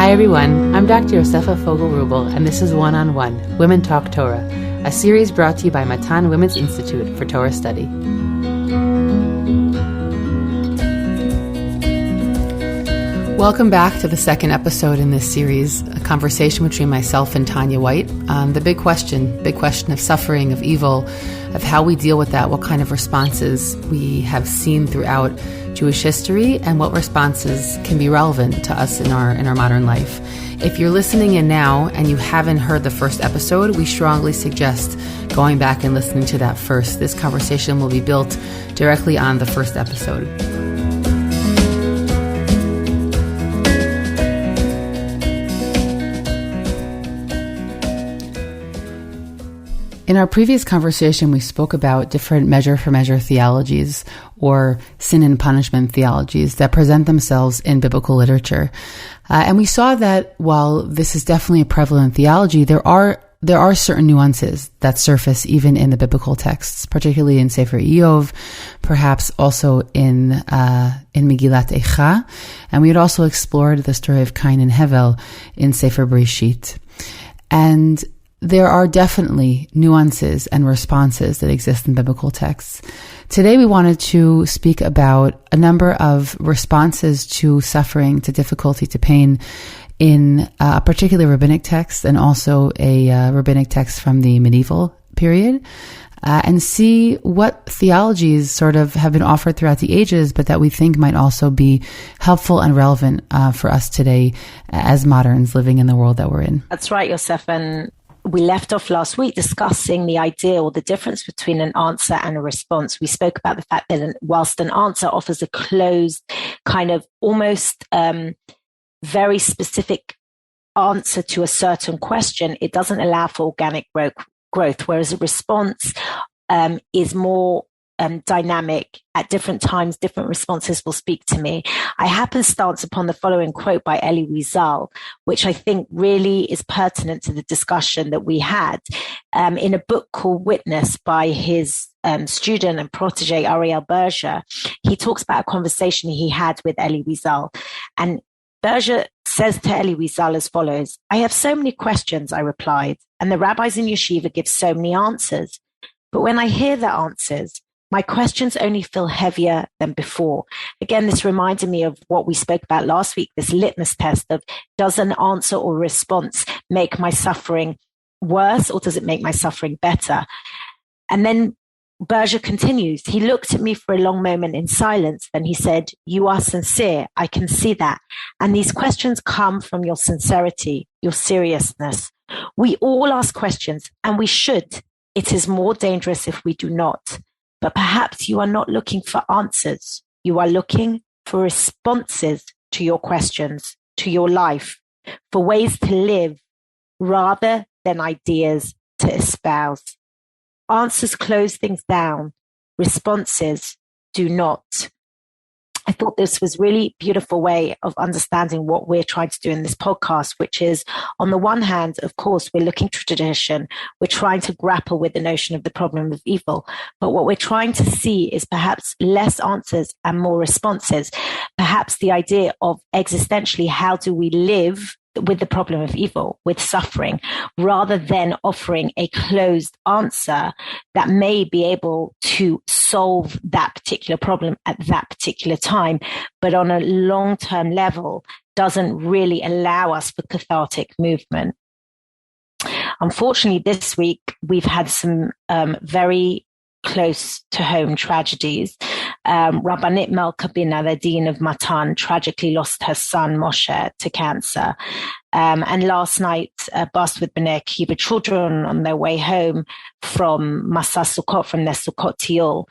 Hi everyone, I'm Dr. Yosefa Fogel Wruble, and this is One on One, Women Talk Torah, a series brought to you by Matan Women's Institute for Torah Study. Welcome back to the second episode in this series, a conversation between myself and Tanya White. The big question of suffering, of evil, of how we deal with that, what kind of responses we have seen throughout Jewish history, and what responses can be relevant to us in our modern life. If you're listening in now and you haven't heard the first episode, we strongly suggest going back and listening to that first. This conversation will be built directly on the first episode. In our previous conversation, we spoke about different measure-for-measure theologies or sin and punishment theologies that present themselves in biblical literature. And we saw that while this is definitely a prevalent theology, there are certain nuances that surface even in the biblical texts, particularly in Sefer Iyov, perhaps also in Megillat Eicha. And we had also explored the story of Cain and Hevel in Sefer Bereshit. And there are definitely nuances and responses that exist in biblical texts. Today we wanted to speak about a number of responses to suffering, to difficulty, to pain in a particular rabbinic text and also a rabbinic text from the medieval period, and see what theologies sort of have been offered throughout the ages, but that we think might also be helpful and relevant for us today as moderns living in the world that we're in. That's right, Yosefa. And we left off last week discussing the idea or the difference between an answer and a response. We spoke about the fact that whilst an answer offers a closed kind of almost very specific answer to a certain question, it doesn't allow for organic growth, whereas a response is more dynamic. At different times, different responses will speak to me. I happenstance upon the following quote by Elie Wiesel, which I think really is pertinent to the discussion that we had in a book called Witness by his student and protege Ariel Berger. He talks about a conversation he had with Elie Wiesel, and Berger says to Elie Wiesel as follows: "I have so many questions," I replied, "and the rabbis in yeshiva give so many answers. But when I hear the answers, my questions only feel heavier than before." Again, this reminded me of what we spoke about last week, this litmus test of, does an answer or response make my suffering worse, or does it make my suffering better? And then Berger continues, "He looked at me for a long moment in silence. Then he said, 'You are sincere. I can see that. And these questions come from your sincerity, your seriousness. We all ask questions, and we should. It is more dangerous if we do not. But perhaps you are not looking for answers. You are looking for responses to your questions, to your life, for ways to live rather than ideas to espouse. Answers close things down. Responses do not." I thought this was really beautiful way of understanding what we're trying to do in this podcast, which is, on the one hand, of course, we're looking to tradition. We're trying to grapple with the notion of the problem of evil. But what we're trying to see is perhaps less answers and more responses. Perhaps the idea of existentially, how do we live with the problem of evil, with suffering, rather than offering a closed answer that may be able to solve that particular problem at that particular time, but on a long-term level doesn't really allow us for cathartic movement. Unfortunately, this week we've had some very close to home tragedies. Rabbinic the Dean of Matan tragically lost her son Moshe to cancer. And last night, a bus with Bnei Akiva children on their way home from Masa Sukkot, from their Sukkot Tiyul,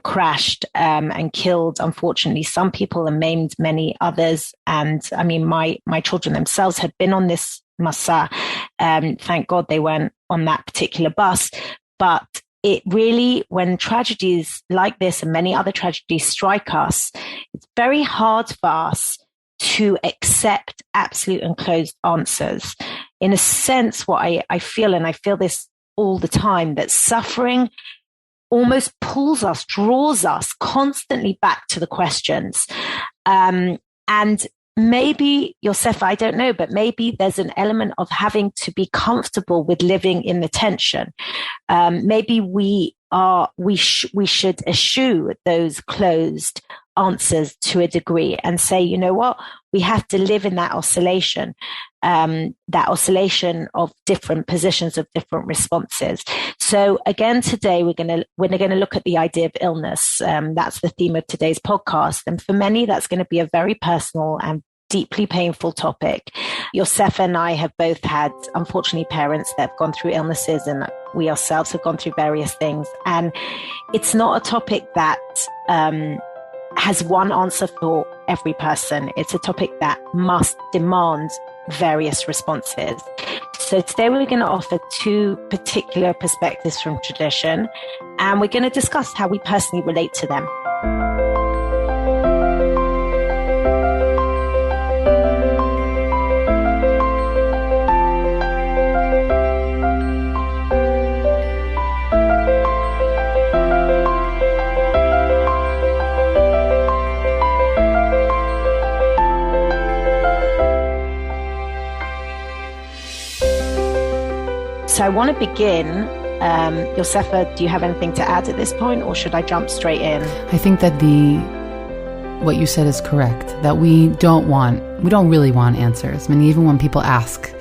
crashed and killed, unfortunately, some people and maimed many others. And I mean, my children themselves had been on this Masa. Thank God they weren't on that particular bus. But it really, when tragedies like this and many other tragedies strike us, it's very hard for us to accept absolute and closed answers. In a sense, what I feel, and I feel this all the time, that suffering almost pulls us, draws us constantly back to the questions. And maybe Yosefa, I don't know, but maybe there's an element of having to be comfortable with living in the tension. Maybe we should eschew those closed answers to a degree and say, you know what, we have to live in that oscillation of different positions, of different responses. So again, today we're going to look at the idea of illness. That's the theme of today's podcast. And for many, that's going to be a very personal and deeply painful topic. Yosefa and I have both had, unfortunately, parents that have gone through illnesses, and we ourselves have gone through various things. And it's not a topic that has one answer for every person. It's a topic that must demand various responses. So today we're going to offer two particular perspectives from tradition, and we're going to discuss how we personally relate to them. So I want to begin. Yosefa, do you have anything to add at this point, or should I jump straight in? I think that what you said is correct, that we don't really want answers. I mean, even when people ask,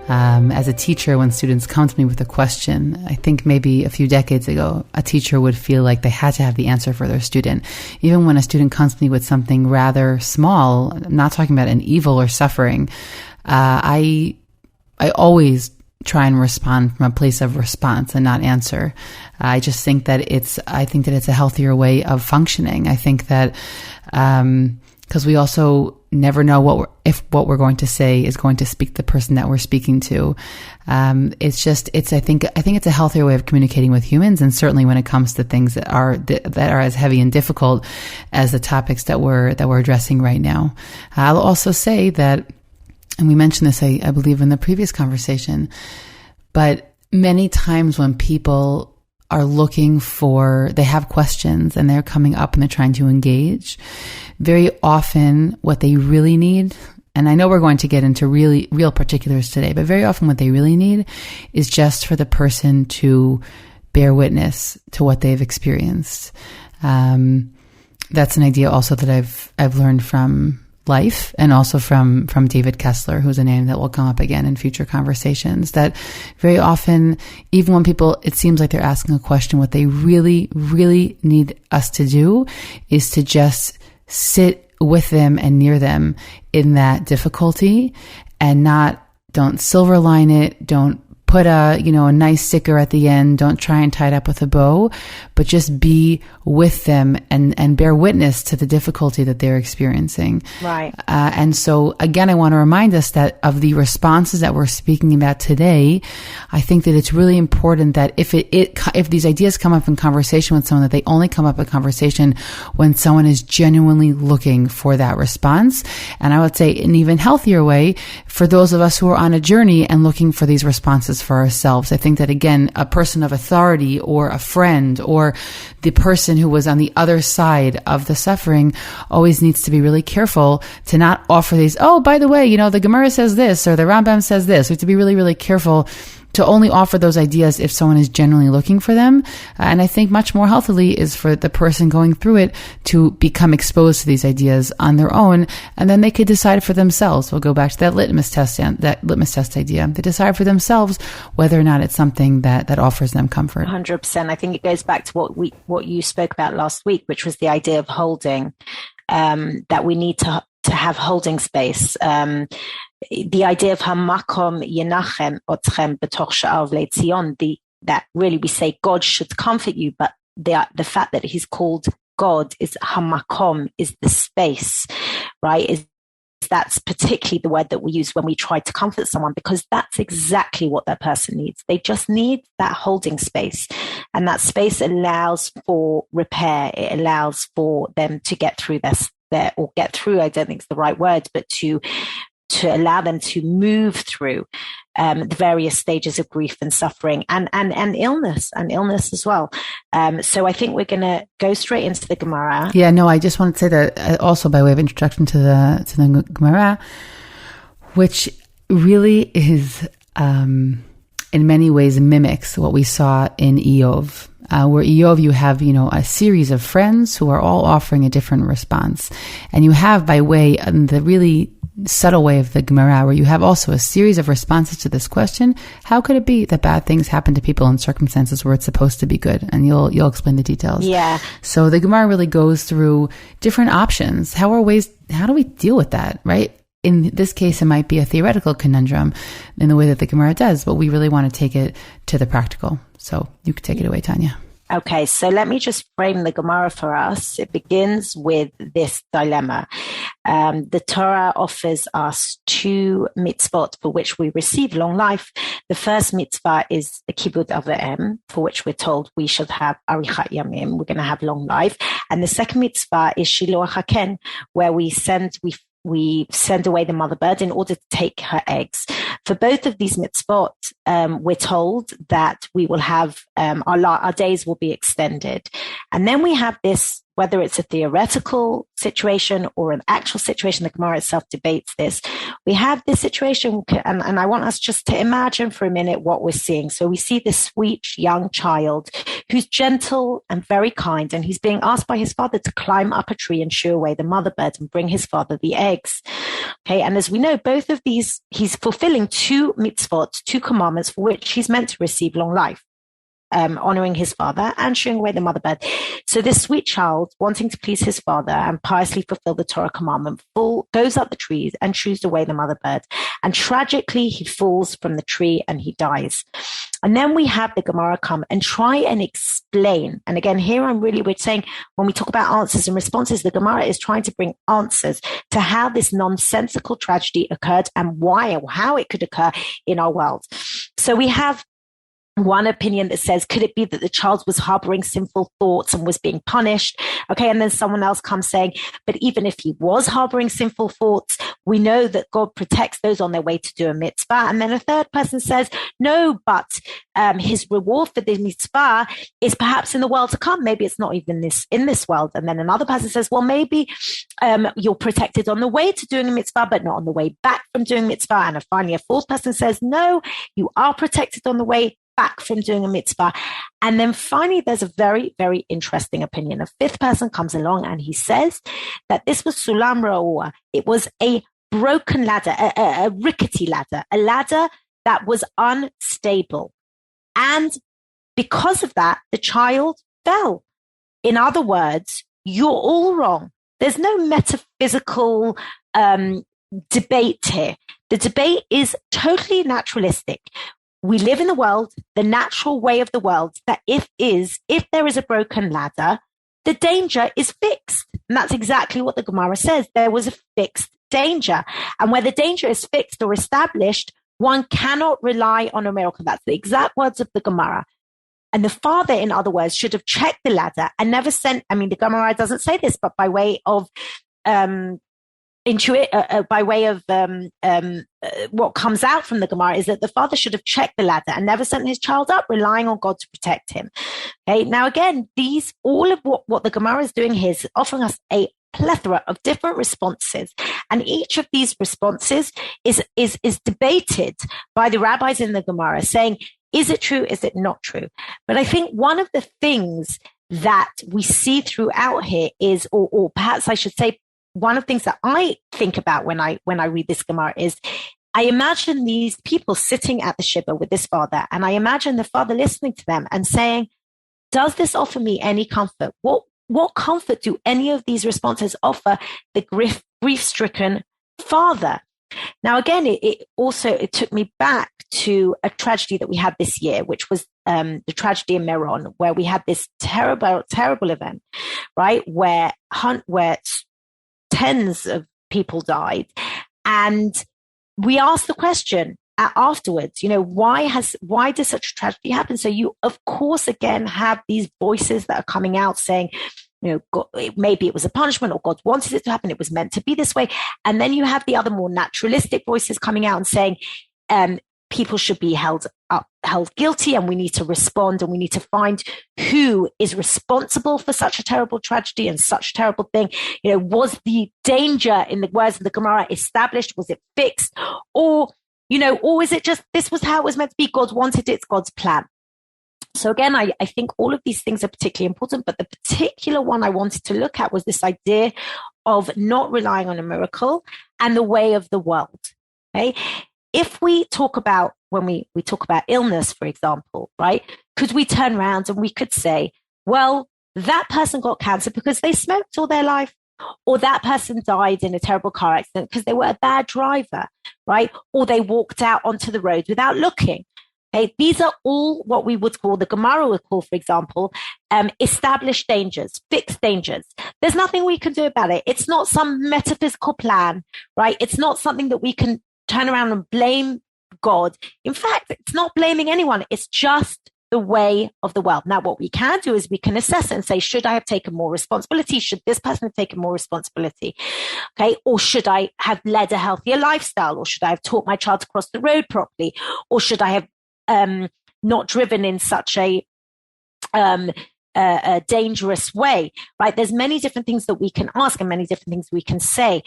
as a teacher, when students come to me with a question, I think maybe a few decades ago, a teacher would feel like they had to have the answer for their student. Even when a student comes to me with something rather small, I'm not talking about an evil or suffering, I always try and respond from a place of response and not answer. I just think that it's a healthier way of functioning. I think that, because we also never know what we're going to say is going to speak to the person that we're speaking to. I think it's a healthier way of communicating with humans. And certainly when it comes to things that are as heavy and difficult as the topics that we're addressing right now. I'll also say that, and we mentioned this, I believe, in the previous conversation, but many times when people are they have questions and they're coming up and they're trying to engage, very often what they really need, and I know we're going to get into real particulars today, but very often what they really need is just for the person to bear witness to what they've experienced. That's an idea also that I've learned from life, and also from David Kessler, who's a name that will come up again in future conversations, that very often, even when people, it seems like they're asking a question, what they really, really need us to do is to just sit with them and near them in that difficulty, and don't silver line it, don't put a nice sticker at the end, don't try and tie it up with a bow, but just be with them and bear witness to the difficulty that they're experiencing. Right. And so again, I want to remind us that of the responses that we're speaking about today, I think that it's really important that if these ideas come up in conversation with someone, that they only come up in conversation when someone is genuinely looking for that response. And I would say an even healthier way for those of us who are on a journey and looking for these responses for ourselves. I think that, again, a person of authority or a friend or the person who was on the other side of the suffering always needs to be really careful to not offer these, oh, by the way, the Gemara says this or the Rambam says this. We have to be really, really careful to only offer those ideas if someone is genuinely looking for them. And I think much more healthily is for the person going through it to become exposed to these ideas on their own, and then they could decide for themselves. We'll go back to that litmus test idea. They decide for themselves whether or not it's something that offers them comfort. 100%. I think it goes back to what you spoke about last week, which was the idea of holding, that we need to have holding space. The idea of hamakom yenachem otchem betoch sha'ar v'lei Tzion, that really we say God should comfort you, but the fact that he's called God is hamakom, is the space, right? That's particularly the word that we use when we try to comfort someone, because that's exactly what that person needs. They just need that holding space, and that space allows for repair. It allows for them to get through or get through, I don't think it's the right word, but to allow them to move through the various stages of grief and suffering and illness as well. So I think we're going to go straight into the Gemara. Yeah, no, I just want to say that also by way of introduction to the Gemara, which really is in many ways mimics what we saw in Eov. Where Eov, you have, a series of friends who are all offering a different response. And you have, by way, the really subtle way of the Gemara, where you have also a series of responses to this question: how could it be that bad things happen to people in circumstances where it's supposed to be good? And you'll explain the details. Yeah. So the Gemara really goes through different options. How do we deal with that, right? In this case, it might be a theoretical conundrum in the way that the Gemara does, but we really want to take it to the practical. So you can take it away, Tanya. Okay, so let me just frame the Gemara for us. It begins with this dilemma. The Torah offers us 2 mitzvot for which we receive long life. The first mitzvah is the Kibud Avim, for which we're told we should have Arichat Yamim. We're going to have long life. And the second mitzvah is Shiloach HaKen, where we send away the mother bird in order to take her eggs. For both of these mitzvot, we're told that we will have our days will be extended. And then we have this, whether it's a theoretical situation or an actual situation, the Gemara itself debates this. We have this situation, and I want us just to imagine for a minute what we're seeing. So we see this sweet young child who's gentle and very kind, and he's being asked by his father to climb up a tree and shoo away the mother bird and bring his father the eggs. Okay, and as we know, both of these, he's fulfilling 2 mitzvot, 2 commandments for which he's meant to receive long life. Honoring his father and shooing away the mother bird. So this sweet child, wanting to please his father and piously fulfill the Torah commandment, goes up the trees and shoos away the mother bird. And tragically, he falls from the tree and he dies. And then we have the Gemara come and try and explain. And again, here we're saying, when we talk about answers and responses, the Gemara is trying to bring answers to how this nonsensical tragedy occurred and why or how it could occur in our world. So we have one opinion that says, could it be that the child was harboring sinful thoughts and was being punished? Okay, and then someone else comes saying, but even if he was harboring sinful thoughts, we know that God protects those on their way to do a mitzvah. And then a third person says, no, but his reward for the mitzvah is perhaps in the world to come. Maybe it's not even in this world. And then another person says, well, maybe you're protected on the way to doing a mitzvah, but not on the way back from doing mitzvah. And finally, a fourth person says, no, you are protected on the way back from doing a mitzvah. And then finally, there's a very, very interesting opinion. A fifth person comes along and he says that this was Sulam Ra'ua. It was a broken ladder, a rickety ladder, a ladder that was unstable. And because of that, the child fell. In other words, you're all wrong. There's no metaphysical debate here. The debate is totally naturalistic. We live in the world, the natural way of the world, that if there is a broken ladder, the danger is fixed. And that's exactly what the Gemara says. There was a fixed danger. And where the danger is fixed or established, one cannot rely on a miracle. That's the exact words of the Gemara. And the father, in other words, should have checked the ladder and never sent, the Gemara doesn't say this, but by way of what comes out from the Gemara is that the father should have checked the ladder and never sent his child up, relying on God to protect him. Okay. Now, again, all of what the Gemara is doing here is offering us a plethora of different responses, and each of these responses is debated by the rabbis in the Gemara, saying, is it true? Is it not true? But I think one of the things that we see throughout here is, or perhaps I should say, one of the things that I think about when I read this Gemara is, I imagine these people sitting at the Shiva with this father, and I imagine the father listening to them and saying, does this offer me any comfort? What comfort do any of these responses offer the grief-stricken father? Now, again, it took me back to a tragedy that we had this year, which was the tragedy in Meron, where we had this terrible, terrible event, right? Where tens of people died. And we asked the question afterwards, why does such a tragedy happen? So you, of course, again, have these voices that are coming out saying, God, maybe it was a punishment or God wanted it to happen. It was meant to be this way. And then you have the other more naturalistic voices coming out and saying, people should be held guilty, and we need to respond, and we need to find who is responsible for such a terrible tragedy and such a terrible thing. Was the danger, in the words of the Gemara, established? Was it fixed? Or is it just, this was how it was meant to be? God wanted it. It's God's plan. So again, I think all of these things are particularly important, but the particular one I wanted to look at was this idea of not relying on a miracle and the way of the world. Okay. If we talk about, when we talk about illness, for example, right, could we turn around and we could say, well, that person got cancer because they smoked all their life, or that person died in a terrible car accident because they were a bad driver, right? Or they walked out onto the road without looking. Okay, these are all what we would call, the Gemara would call, for example, established dangers, fixed dangers. There's nothing we can do about it. It's not some metaphysical plan, right? It's not something that we can turn around and blame God. In fact, it's not blaming anyone. It's just the way of the world. Now, what we can do is we can assess it and say, should I have taken more responsibility? Should this person have taken more responsibility? Okay. Or should I have led a healthier lifestyle? Or should I have taught my child to cross the road properly? Or should I have not driven in such a dangerous way, right? There's many different things that we can ask and many different things we can say.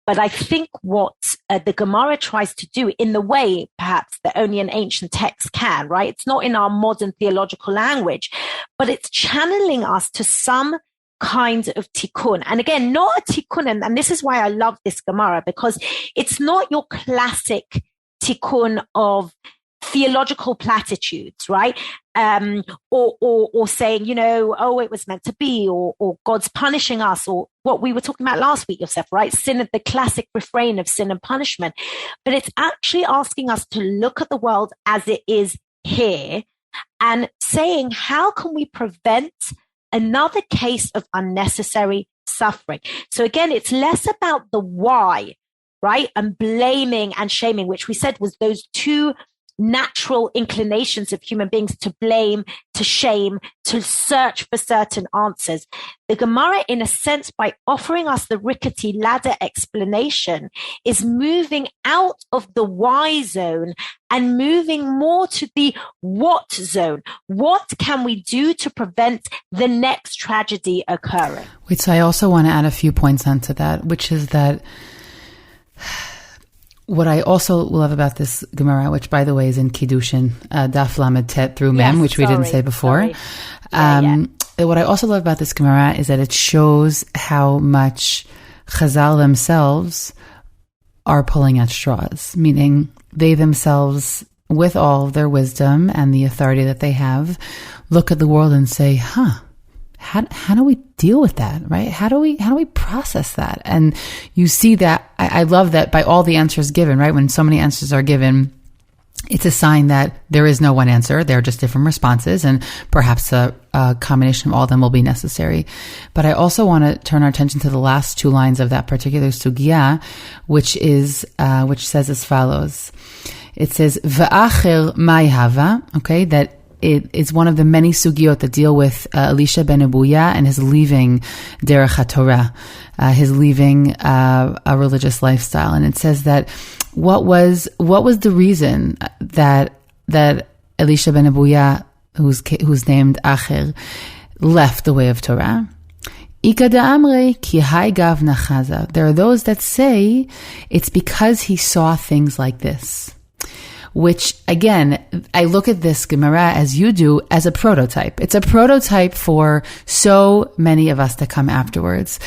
But I think what the Gemara tries to do, in the way perhaps that only an ancient text can, right? It's not in our modern theological language, but it's channeling us to some kind of tikkun. And again, not a tikkun, and this is why I love this Gemara, because it's not your classic tikkun of theological platitudes, right? Or saying, it was meant to be, or God's punishing us, or what we were talking about last week, Yosefa, right? Sin, the classic refrain of sin and punishment. But it's actually asking us to look at the world as it is here and saying, how can we prevent another case of unnecessary suffering? So again, it's less about the why, right? And blaming and shaming, which we said was those two natural inclinations of human beings, to blame, to shame, to search for certain answers. The Gemara, in a sense, by offering us the rickety ladder explanation, is moving out of the why zone and moving more to the what zone. What can we do to prevent the next tragedy occurring? Wait, so I also want to add a few points onto that, which is that what I also love about this Gemara, which by the way is in Kiddushin, Daf Lamed Tet through Mem, which we didn't say before. What I also love about this Gemara is that it shows how much Chazal themselves are pulling at straws, meaning they themselves, with all their wisdom and the authority that they have, look at the world and say, how do we deal with that, right? How do we process that? And you see that, I love that by all the answers given, right? When so many answers are given, it's a sign that there is no one answer. There are just different responses, and perhaps a combination of all of them will be necessary. But I also want to turn our attention to the last two lines of that particular sugya, which says as follows. It says, V'acher mai hava, okay, that it is one of the many sugiot that deal with Elisha ben Abuya and his leaving Derech HaTorah, his leaving a religious lifestyle. And it says that what was the reason that Elisha ben Abuya, who's named Acher, left the way of Torah? There are those that say it's because he saw things like this. Which, again, I look at this Gemara, as you do, as a prototype. It's a prototype for so many of us that come afterwards.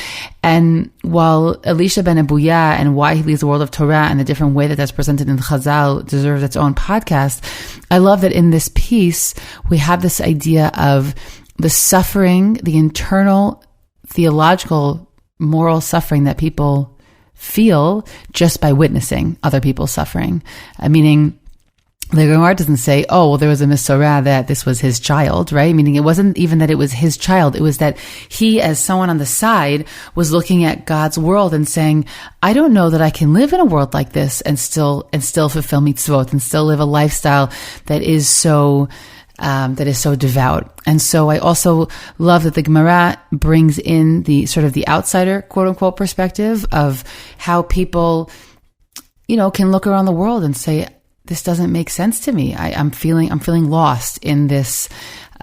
And while Elisha ben Abuya and why he leaves the world of Torah and the different way that that's presented in the Chazal deserves its own podcast, I love that in this piece, we have this idea of the suffering, the internal theological, moral suffering that people feel just by witnessing other people's suffering. Meaning, the Gemara doesn't say, oh, well, there was a Mesorah that this was his child, right? Meaning it wasn't even that it was his child. It was that he, as someone on the side, was looking at God's world and saying, I don't know that I can live in a world like this and still fulfill mitzvot and still live a lifestyle that is so that is so devout. And so I also love that the Gemara brings in the sort of the outsider, quote unquote, perspective of how people, can look around the world and say, this doesn't make sense to me. I'm feeling lost in this,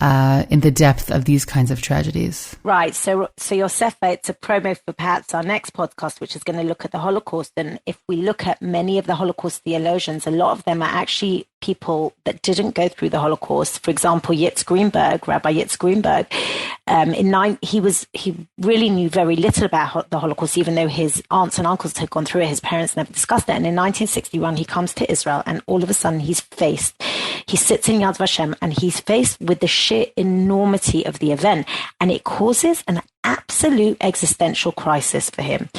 in the depth of these kinds of tragedies. Right. So Yosefa, it's a promo for perhaps our next podcast, which is going to look at the Holocaust. And if we look at many of the Holocaust theologians, a lot of them are actually people that didn't go through the Holocaust. For example, Rabbi Yitz Greenberg, he really knew very little about the Holocaust, even though his aunts and uncles had gone through it. His parents never discussed it. And in 1961, he comes to Israel, and all of a sudden he sits in Yad Vashem, and he's faced with the sheer enormity of the event. And it causes an absolute existential crisis for him,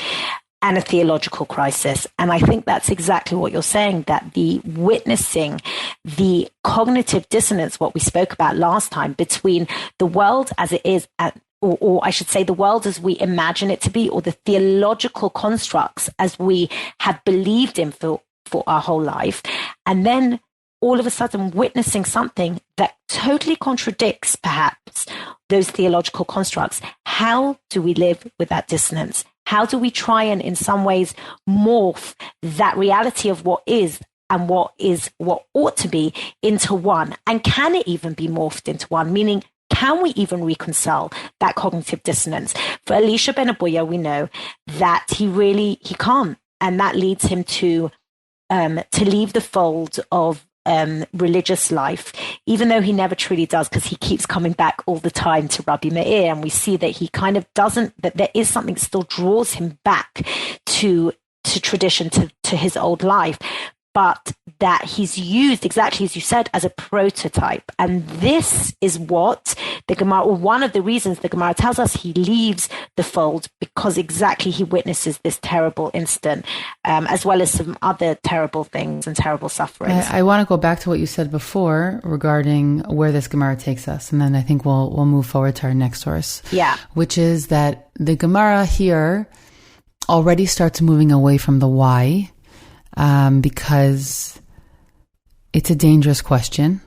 and a theological crisis. And I think that's exactly what you're saying, that the witnessing, the cognitive dissonance, what we spoke about last time, between the world as it is, or I should say the world as we imagine it to be, or the theological constructs as we have believed in for our whole life, and then all of a sudden witnessing something that totally contradicts perhaps those theological constructs. How do we live with that dissonance? How do we try and in some ways morph that reality of what is and what ought to be into one? And can it even be morphed into one? Meaning, can we even reconcile that cognitive dissonance? For Elisha ben Abuya, we know that he can't. And that leads him to leave the fold of religious life, even though he never truly does, because he keeps coming back all the time to Rabbi Meir, and we see that he kind of doesn't, that there is something that still draws him back to tradition, to his old life, but that he's used, exactly as you said, as a prototype. And this is what the Gemara, or one of the reasons the Gemara tells us he leaves the fold, because exactly he witnesses this terrible incident, as well as some other terrible things and terrible sufferings. I want to go back to what you said before regarding where this Gemara takes us, and then I think we'll move forward to our next source. Yeah. Which is that the Gemara here already starts moving away from the why, because it's a dangerous question.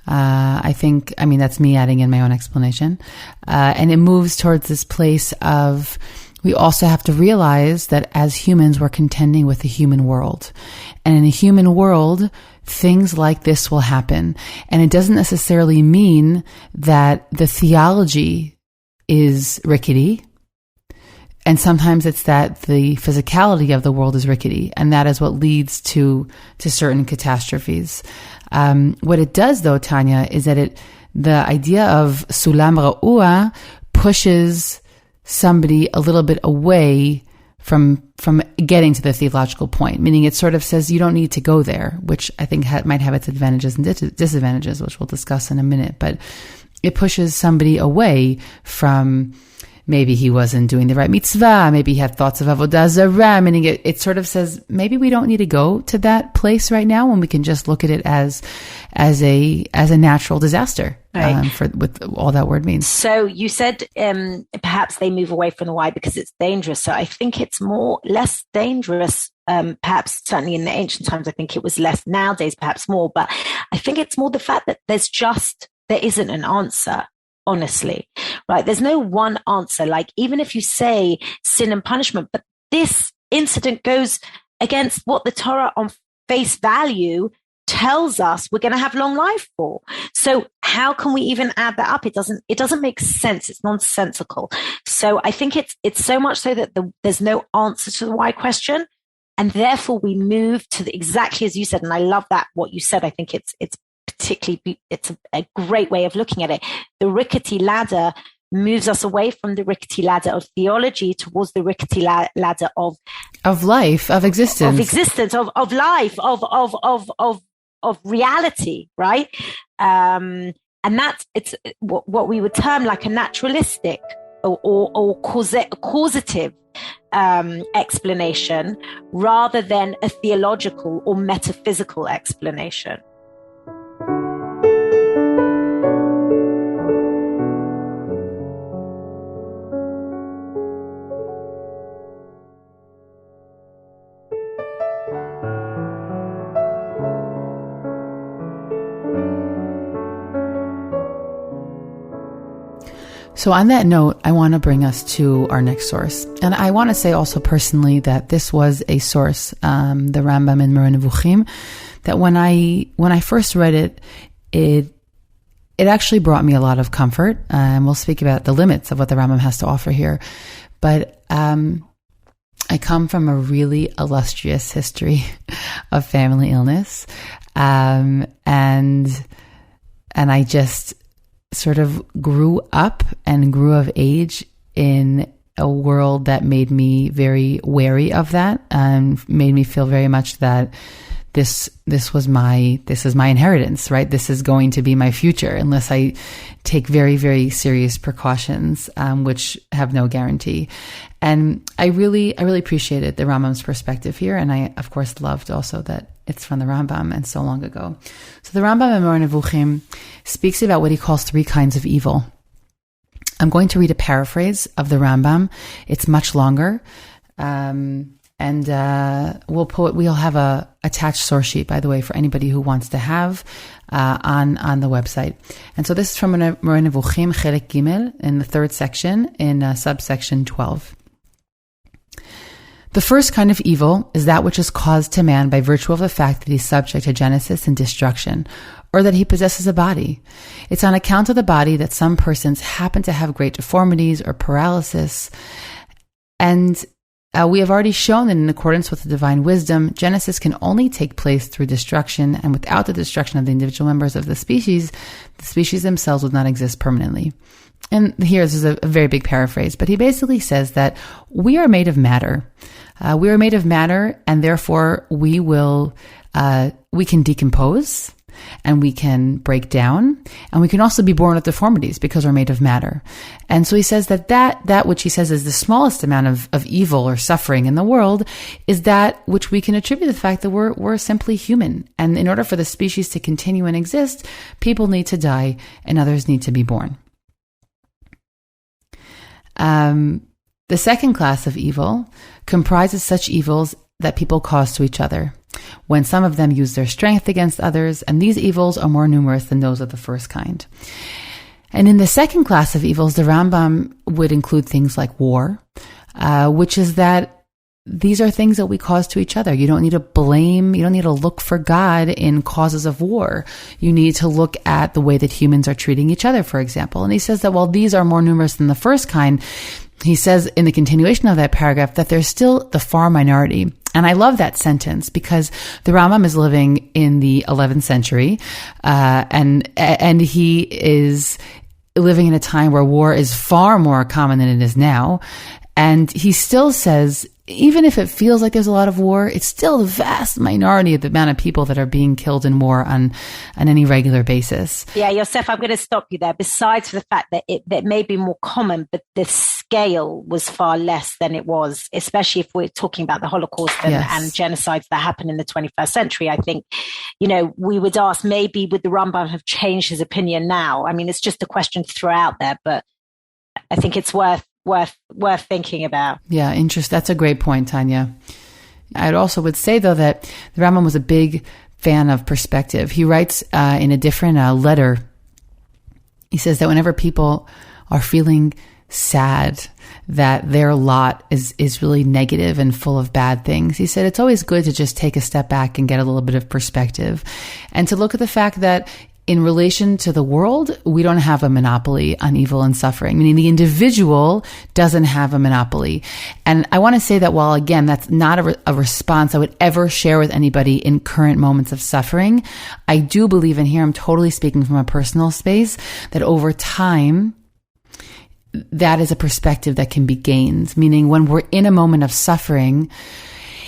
That's me adding in my own explanation. And it moves towards this place of, we also have to realize that as humans, we're contending with the human world. And in a human world, things like this will happen. And it doesn't necessarily mean that the theology is rickety. And sometimes it's that the physicality of the world is rickety, and that is what leads to certain catastrophes. What it does, though, Tanya, is that the idea of sulam ra'ua pushes somebody a little bit away from getting to the theological point, meaning it sort of says you don't need to go there, which I think might have its advantages and disadvantages, which we'll discuss in a minute. But it pushes somebody away from, maybe he wasn't doing the right mitzvah, maybe he had thoughts of avodah zarah, meaning it sort of says maybe we don't need to go to that place right now, when we can just look at it as a natural disaster, right, with all that word means. So you said perhaps they move away from the why because it's dangerous. So I think it's less dangerous. Perhaps certainly in the ancient times, I think it was less. Nowadays, perhaps more. But I think it's more the fact that there isn't an answer. Honestly, right? There's no one answer. Like, even if you say sin and punishment, but this incident goes against what the Torah on face value tells us we're going to have long life for. So how can we even add that up? It doesn't make sense. It's nonsensical. So I think it's so much so that there's no answer to the why question. And therefore we move to exactly as you said. And I love that, what you said. I think it's particularly, it's a great way of looking at it. The rickety ladder moves us away from the rickety ladder of theology towards the rickety ladder of life, of existence, of life, of reality, right? And it's what we would term like a naturalistic or causative explanation, rather than a theological or metaphysical explanation. So on that note, I want to bring us to our next source. And I want to say also personally that this was a source, the Rambam in Moreh Nevuchim, that when I first read it, it actually brought me a lot of comfort. And we'll speak about the limits of what the Rambam has to offer here. But I come from a really illustrious history of family illness. And I just sort of grew up and grew of age in a world that made me very wary of that, and made me feel very much that this is my inheritance, right? This is going to be my future unless I take very, very serious precautions, which have no guarantee. And I really appreciated the Rambam's perspective here. And I, of course, loved also that it's from the Rambam and so long ago. So the Rambam in Moreh Nevuchim speaks about what he calls 3 kinds of evil. I'm going to read a paraphrase of the Rambam. It's much longer. And we'll have a attached source sheet, by the way, for anybody who wants to have on the website. And so this is from Moreh Nevuchim, Chelek Gimel, in the 3rd section, in subsection 12. The first kind of evil is that which is caused to man by virtue of the fact that he's subject to genesis and destruction, or that he possesses a body. It's on account of the body that some persons happen to have great deformities or paralysis. And we have already shown that in accordance with the divine wisdom, genesis can only take place through destruction, and without the destruction of the individual members of the species themselves would not exist permanently. And here, this is a very big paraphrase, but he basically says that we are made of matter. We are made of matter, and therefore we can decompose, and we can break down, and we can also be born with deformities because we're made of matter. And so he says that which he says is the smallest amount of evil or suffering in the world is that which we can attribute to the fact that we're simply human. And in order for the species to continue and exist, people need to die and others need to be born. The second class of evil comprises such evils that people cause to each other, when some of them use their strength against others, and these evils are more numerous than those of the first kind. And in the second class of evils, the Rambam would include things like war, which is that these are things that we cause to each other. You don't need to blame, you don't need to look for God in causes of war. You need to look at the way that humans are treating each other, for example. And he says that while these are more numerous than the first kind, he says in the continuation of that paragraph that there's still the far minority. And I love that sentence because the Rambam is living in the 11th century, and he is living in a time where war is far more common than it is now. And he still says, even if it feels like there's a lot of war, it's still the vast minority of the amount of people that are being killed in war on any regular basis. Yeah, Yosefa, I'm going to stop you there. Besides the fact that that may be more common, but the scale was far less than it was, especially if we're talking about the Holocaust and genocides that happened in the 21st century. I think, we would ask, maybe would the Rambam have changed his opinion now? I mean, it's just a question to throw out there, but I think it's worth thinking about. Yeah, interesting. That's a great point, Tanya. I also would say, though, that the Rambam was a big fan of perspective. He writes in a different letter, he says that whenever people are feeling sad, that their lot is really negative and full of bad things, he said it's always good to just take a step back and get a little bit of perspective, and to look at the fact that in relation to the world, we don't have a monopoly on evil and suffering, meaning the individual doesn't have a monopoly. And I want to say that while, again, that's not a response I would ever share with anybody in current moments of suffering, I do believe, and here I'm totally speaking from a personal space, that over time, that is a perspective that can be gained, meaning when we're in a moment of suffering,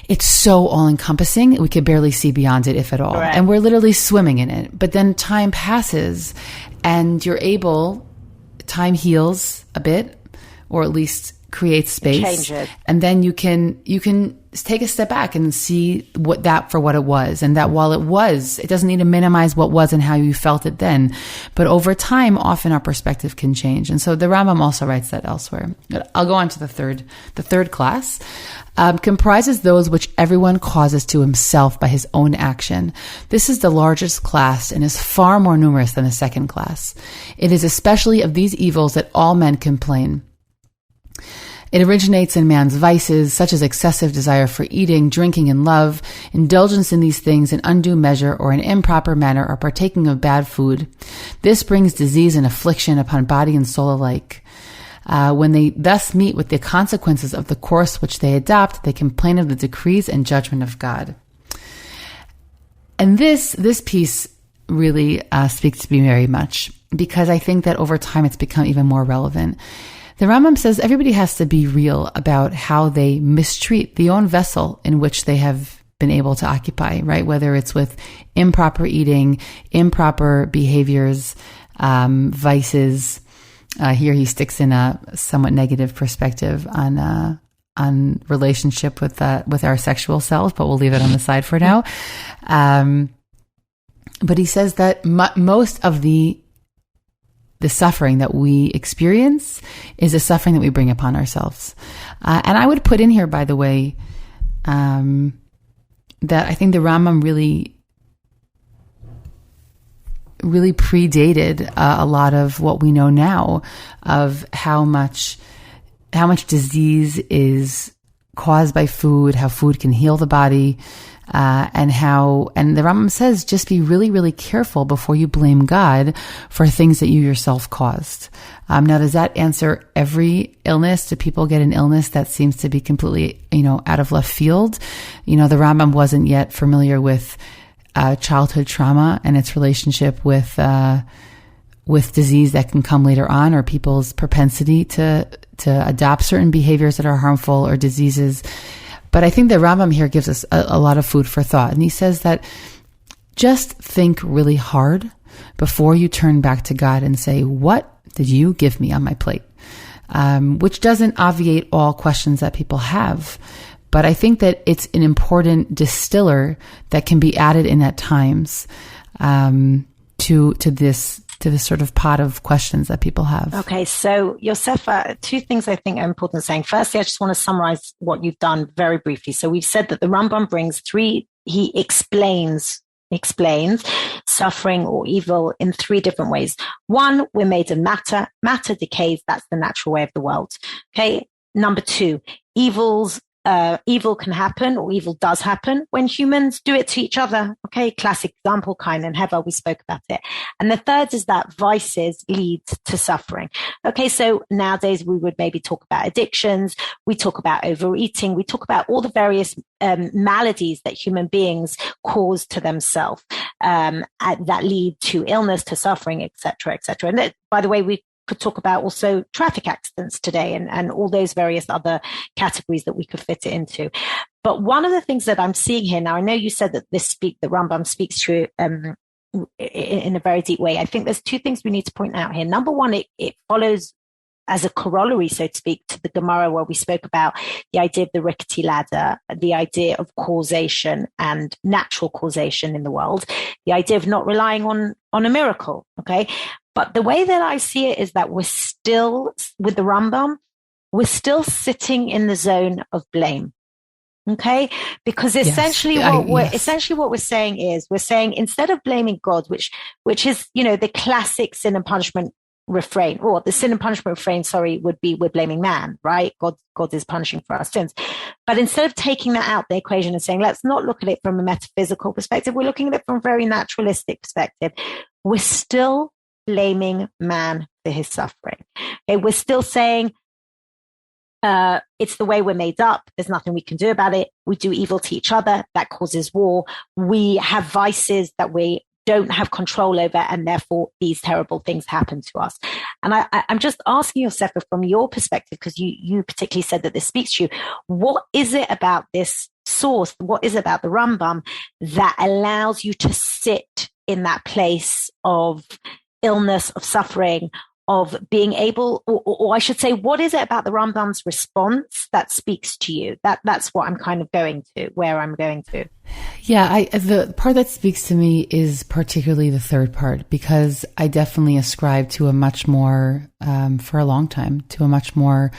it's so all-encompassing, we could barely see beyond it, if at all. Right. And we're literally swimming in it. But then time passes, and time heals a bit, or at least creates space, and then you can take a step back and see what it was, and that while it doesn't need to minimize what was and how you felt it then, but over time, often our perspective can change. And so the Rambam also writes that elsewhere. I'll go on to the third class. Comprises those which everyone causes to himself by his own action. This is the largest class and is far more numerous than the second class. It is especially of these evils that all men complain. It originates in man's vices, such as excessive desire for eating, drinking, and love, indulgence in these things in undue measure or in improper manner, or partaking of bad food. This brings disease and affliction upon body and soul alike. When they thus meet with the consequences of the course which they adopt, they complain of the decrees and judgment of God. And this piece really speaks to me very much, because I think that over time it's become even more relevant. The Rambam says everybody has to be real about how they mistreat the own vessel in which they have been able to occupy, right? Whether it's with improper eating, improper behaviors, vices. Here he sticks in a somewhat negative perspective on relationship with our sexual selves, but we'll leave it on the side for now. But he says that most of the suffering that we experience is the suffering that we bring upon ourselves. And I would put in here, by the way, that I think the Rambam really predated a lot of what we know now of how much disease is caused by food, how food can heal the body, and the Rambam says, just be really, really careful before you blame God for things that you yourself caused. Now, does that answer every illness? Do people get an illness that seems to be completely, out of left field? The Rambam wasn't yet familiar with childhood trauma and its relationship with disease that can come later on, or people's propensity to adopt certain behaviors that are harmful or diseases. But I think the Rambam here gives us a lot of food for thought. And he says that just think really hard before you turn back to God and say, what did you give me on my plate? Which doesn't obviate all questions that people have. But I think that it's an important distiller that can be added in at times to this sort of pot of questions that people have. Okay, so Yosefa, two things I think are important saying. Firstly, I just want to summarize what you've done very briefly. So we've said that the Rambam brings he explains suffering or evil in three different ways. One, we're made of matter. Matter decays. That's the natural way of the world. Okay. Number two, evil can happen, or evil does happen when humans do it to each other. Okay, classic example, Cain and Hevel, we spoke about it. And the third is that vices lead to suffering. Okay, so nowadays we would maybe talk about addictions, we talk about overeating, we talk about all the various maladies that human beings cause to themselves that lead to illness, to suffering, etc., etc. And by the way, we could talk about also traffic accidents today and all those various other categories that we could fit it into. But one of the things that I'm seeing here now, I know you said that the Rambam speaks to in a very deep way. I think there's two things we need to point out here. Number one, it follows as a corollary, so to speak, to the Gemara where we spoke about the idea of the rickety ladder, the idea of causation and natural causation in the world, the idea of not relying on a miracle. Okay. But the way that I see it is that we're still, with the Rambam, we're still sitting in the zone of blame. Okay? Because essentially what we're saying is, we're saying instead of blaming God, which is, the classic sin and punishment refrain, or the sin and punishment refrain, would be we're blaming man, right? God is punishing for our sins. But instead of taking that out the equation and saying, let's not look at it from a metaphysical perspective, we're looking at it from a very naturalistic perspective. We're still blaming man for his suffering. Okay, we're still saying it's the way we're made up. There's nothing we can do about it. We do evil to each other. That causes war. We have vices that we don't have control over, and therefore these terrible things happen to us. And I'm just asking Yosefa, from your perspective, because you particularly said that this speaks to you, what is it about this source, what is it about the Rambam that allows you to sit in that place of illness, of suffering, of being able, or I should say, what is it about the Rambam's response that speaks to you? That's what I'm kind of going to, where I'm going to. Yeah, the part that speaks to me is particularly the third part, because I definitely ascribe to a much more, for a long time, to a much more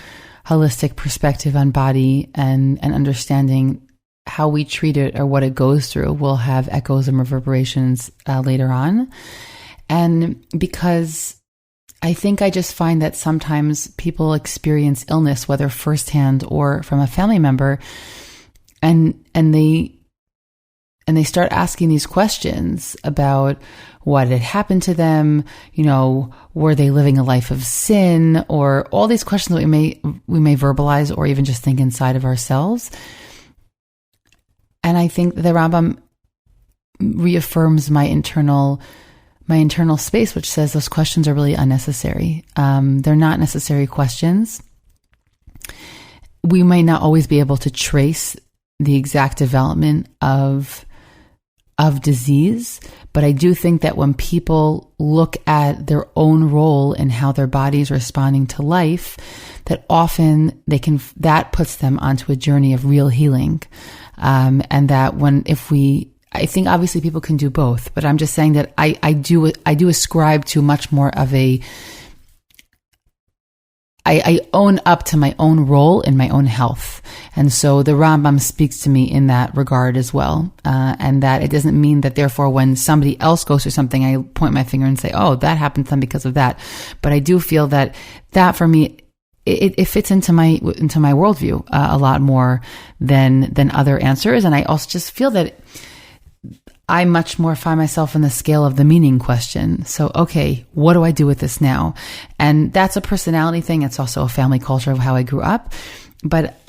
holistic perspective on body and understanding how we treat it or what it goes through will have echoes and reverberations later on. And because I think I just find that sometimes people experience illness, whether firsthand or from a family member, and they start asking these questions about what had happened to them, were they living a life of sin, or all these questions that we may verbalize or even just think inside of ourselves. And I think the Rambam reaffirms my internal space, which says those questions are really unnecessary. They're not necessary questions. We might not always be able to trace the exact development of disease, but I do think that when people look at their own role in how their body is responding to life, that often that puts them onto a journey of real healing. And that I think obviously people can do both, but I'm just saying that I do ascribe to much more of I own up to my own role in my own health. And so the Rambam speaks to me in that regard as well. And that it doesn't mean that therefore when somebody else goes through something, I point my finger and say, oh, that happened to them because of that. But I do feel that for me, it fits into my worldview a lot more than other answers. And I also just feel that I much more find myself in the scale of the meaning question. So, okay, what do I do with this now? And that's a personality thing. It's also a family culture of how I grew up. But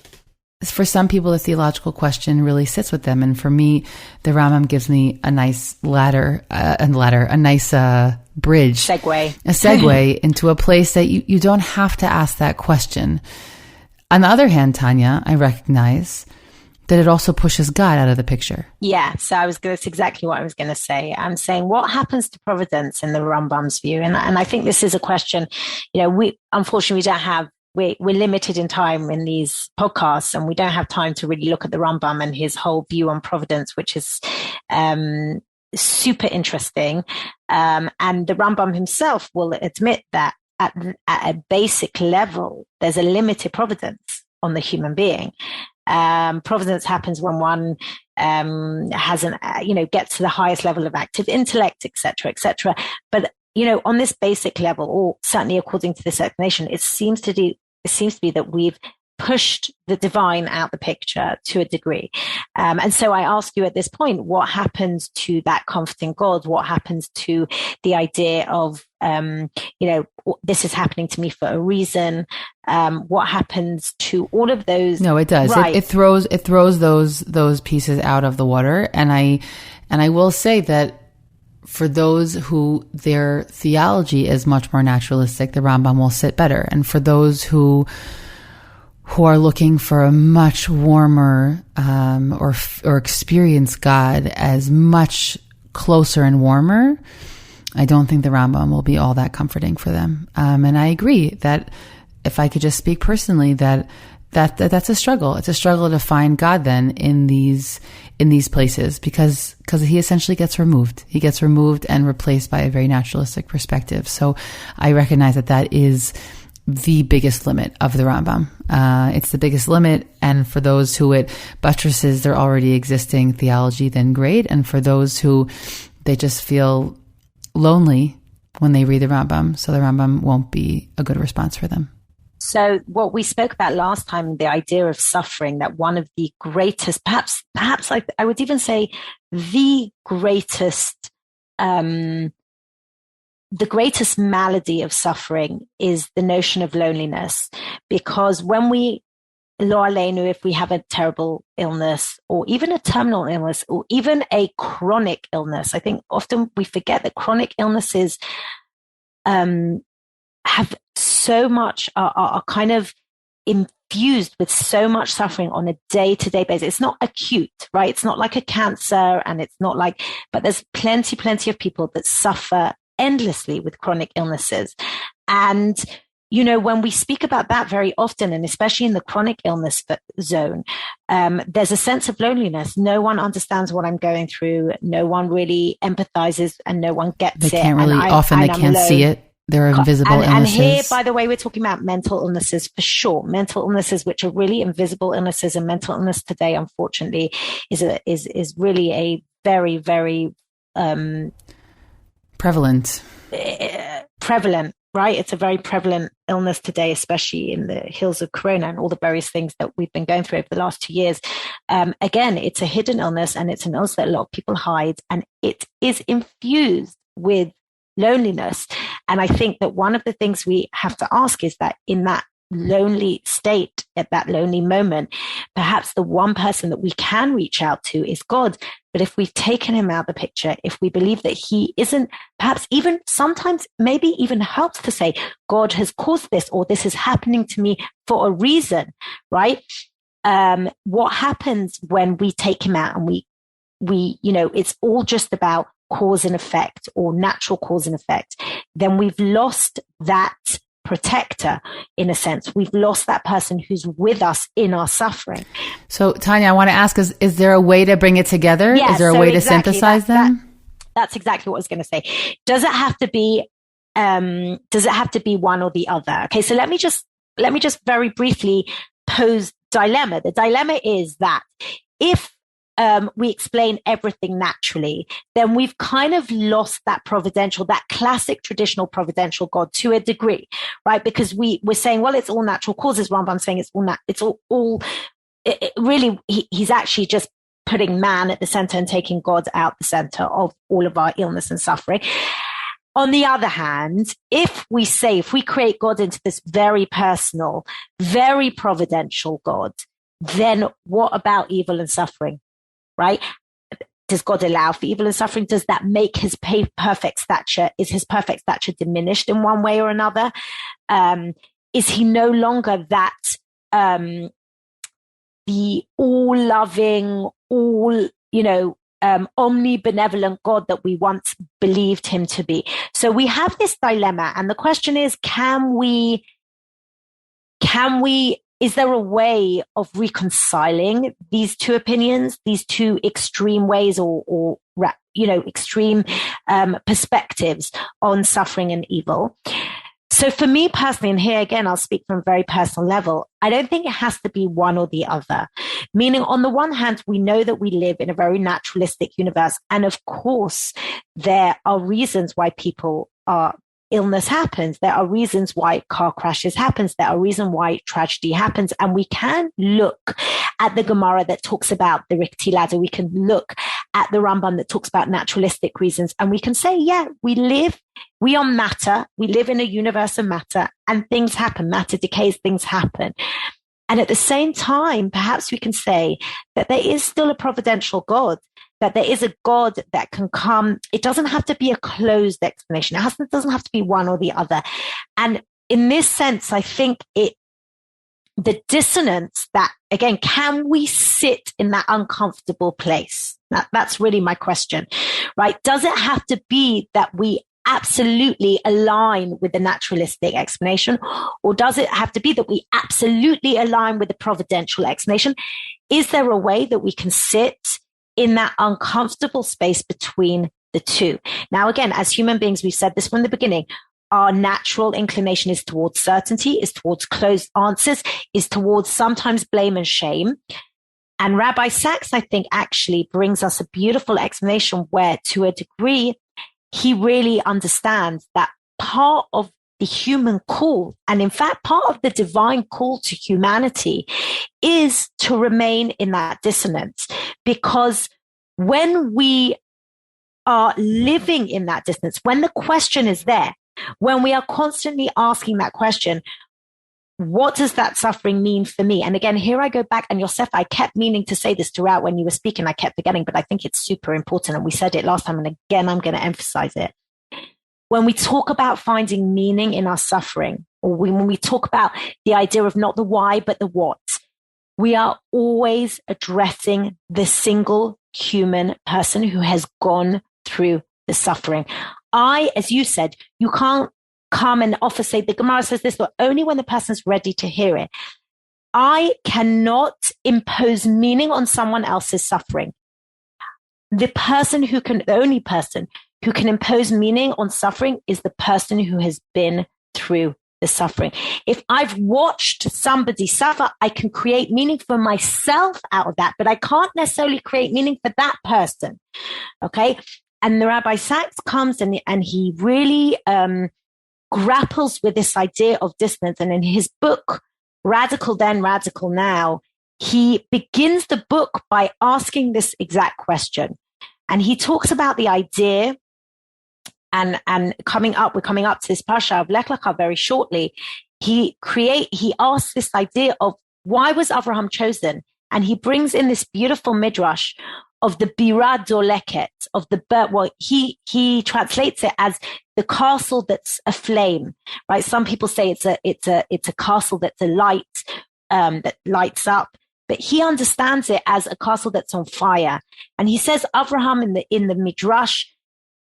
for some people, the theological question really sits with them. And for me, the Rambam gives me a nice bridge. A segue into a place that you don't have to ask that question. On the other hand, Tanya, I recognize that it also pushes God out of the picture. Yeah, so that's exactly what I was going to say. I'm saying, what happens to providence in the Rambam's view? And I think this is a question, we're limited in time in these podcasts, and we don't have time to really look at the Rambam and his whole view on providence, which is super interesting. And the Rambam himself will admit that at a basic level, there's a limited providence on the human being. Providence happens when one gets to the highest level of active intellect, etc., etc. But on this basic level, or certainly according to this explanation, it seems to be that we've pushed the divine out the picture to a degree. And so I ask you at this point, what happens to that comforting God? What happens to the idea of, this is happening to me for a reason? What happens to all of those? No, it does. Right. It throws those pieces out of the water. And I will say that for those who their theology is much more naturalistic, the Rambam will sit better. And for those who are looking for a much warmer or experience God as much closer and warmer, I don't think the Rambam will be all that comforting for them. And I agree that if I could just speak personally, that's a struggle. It's a struggle to find God then in these places because he essentially gets removed. He gets removed and replaced by a very naturalistic perspective. So I recognize that is the biggest limit of the Rambam. It's the biggest limit. And for those who it buttresses their already existing theology, then great. And for those who they just feel lonely when they read the Rambam, so the Rambam won't be a good response for them. So what we spoke about last time, the idea of suffering, that one of the greatest, perhaps I would even say the greatest malady of suffering is the notion of loneliness. Because when we, lo aleinu, if we have a terrible illness or even a terminal illness or even a chronic illness, I think often we forget that chronic illnesses have so much, are kind of infused with so much suffering on a day-to-day basis. It's not acute, right? It's not like a cancer, and it's not like, but there's plenty of people that suffer endlessly with chronic illnesses. And, you know, when we speak about that very often, and especially in the chronic illness zone, there's a sense of loneliness. No one understands what I'm going through. No one really empathizes, and no one gets it. They can't really, often they can't see it. They're invisible illnesses. And here, by the way, we're talking about mental illnesses for sure. Mental illnesses, which are really invisible illnesses, and mental illness today, unfortunately, is really a very, very prevalent. Right? It's a very prevalent illness today, especially in the heels of Corona and all the various things that we've been going through over the last 2 years. Again, it's a hidden illness, and it's an illness that a lot of people hide, and it is infused with loneliness. And I think that one of the things we have to ask is that in that lonely state, at that lonely moment, perhaps the one person that we can reach out to is God. But if we've taken him out of the picture, if we believe that he isn't, perhaps even sometimes maybe even helps to say, God has caused this, or this is happening to me for a reason, right? What happens when we take him out and we, you know, it's all just about cause and effect, or natural cause and effect, then we've lost that protector. In a sense, we've lost that person who's with us in our suffering. So Tanya, I want to ask, is there a way to bring it together? Yeah, is there a way to synthesize them? That's exactly what I was going to say. Does it have to be one or the other? Okay, so let me just very briefly pose dilemma. The dilemma is that if we explain everything naturally, then we've kind of lost that providential, that classic traditional providential God to a degree, right? Because we're saying, well, it's all natural causes. Rambam's saying really, he's actually just putting man at the center and taking God out the center of all of our illness and suffering. On the other hand, if we create God into this very personal, very providential God, then what about evil and suffering? Right? Does God allow for evil and suffering? Does that make his perfect stature? Is his perfect stature diminished in one way or another? Is he no longer that the all-loving, omnibenevolent God that we once believed him to be? So we have this dilemma, and the question is, is there a way of reconciling these two opinions, these two extreme ways or extreme perspectives on suffering and evil? So for me personally, and here again, I'll speak from a very personal level, I don't think it has to be one or the other. Meaning, on the one hand, we know that we live in a very naturalistic universe. And of course, there are reasons why illness happens. There are reasons why car crashes happens. There are reasons why tragedy happens. And we can look at the Gemara that talks about the Rickety ladder. We can look at the Rambam that talks about naturalistic reasons. And we can say, yeah, we are matter. We live in a universe of matter, and things happen. Matter decays, things happen. And at the same time, perhaps we can say that there is still a providential God, that there is a God that can come. It doesn't have to be a closed explanation. It doesn't have to be one or the other. And in this sense, I think the dissonance that, again, can we sit in that uncomfortable place? That's really my question, right? Does it have to be that we absolutely align with the naturalistic explanation, or does it have to be that we absolutely align with the providential explanation? Is there a way that we can sit in that uncomfortable space between the two? Now, again, as human beings, we've said this from the beginning, our natural inclination is towards certainty, is towards closed answers, is towards sometimes blame and shame. And Rabbi Sachs, I think, actually brings us a beautiful explanation where, to a degree, he really understands that part of the human call, and in fact, part of the divine call to humanity, is to remain in that dissonance. Because when we are living in that dissonance, when the question is there, when we are constantly asking that question, what does that suffering mean for me? And again, here I go back, and Yosefa, I kept meaning to say this throughout when you were speaking, I kept forgetting, but I think it's super important. And we said it last time, and again, I'm going to emphasize it. When we talk about finding meaning in our suffering, or when we talk about the idea of not the why, but the what, we are always addressing the single human person who has gone through the suffering. As you said, you can't come and offer, say, the Gemara says this, but only when the person's ready to hear it. I cannot impose meaning on someone else's suffering. The only person who can impose meaning on suffering is the person who has been through the suffering. If I've watched somebody suffer, I can create meaning for myself out of that, but I can't necessarily create meaning for that person. Okay. And the Rabbi Sachs comes and he really grapples with this idea of dissonance. And in his book, Radical Then, Radical Now, he begins the book by asking this exact question. And he talks about the idea, and we're coming up to this Pasha of Lech Lecha very shortly. He asks this idea of why was Avraham chosen? And he brings in this beautiful midrash of the Bira Doleket, of the bird. Well, he translates it as the castle that's aflame, right? Some people say it's a castle that's a light, that lights up. But he understands it as a castle that's on fire. And he says Avraham in the Midrash,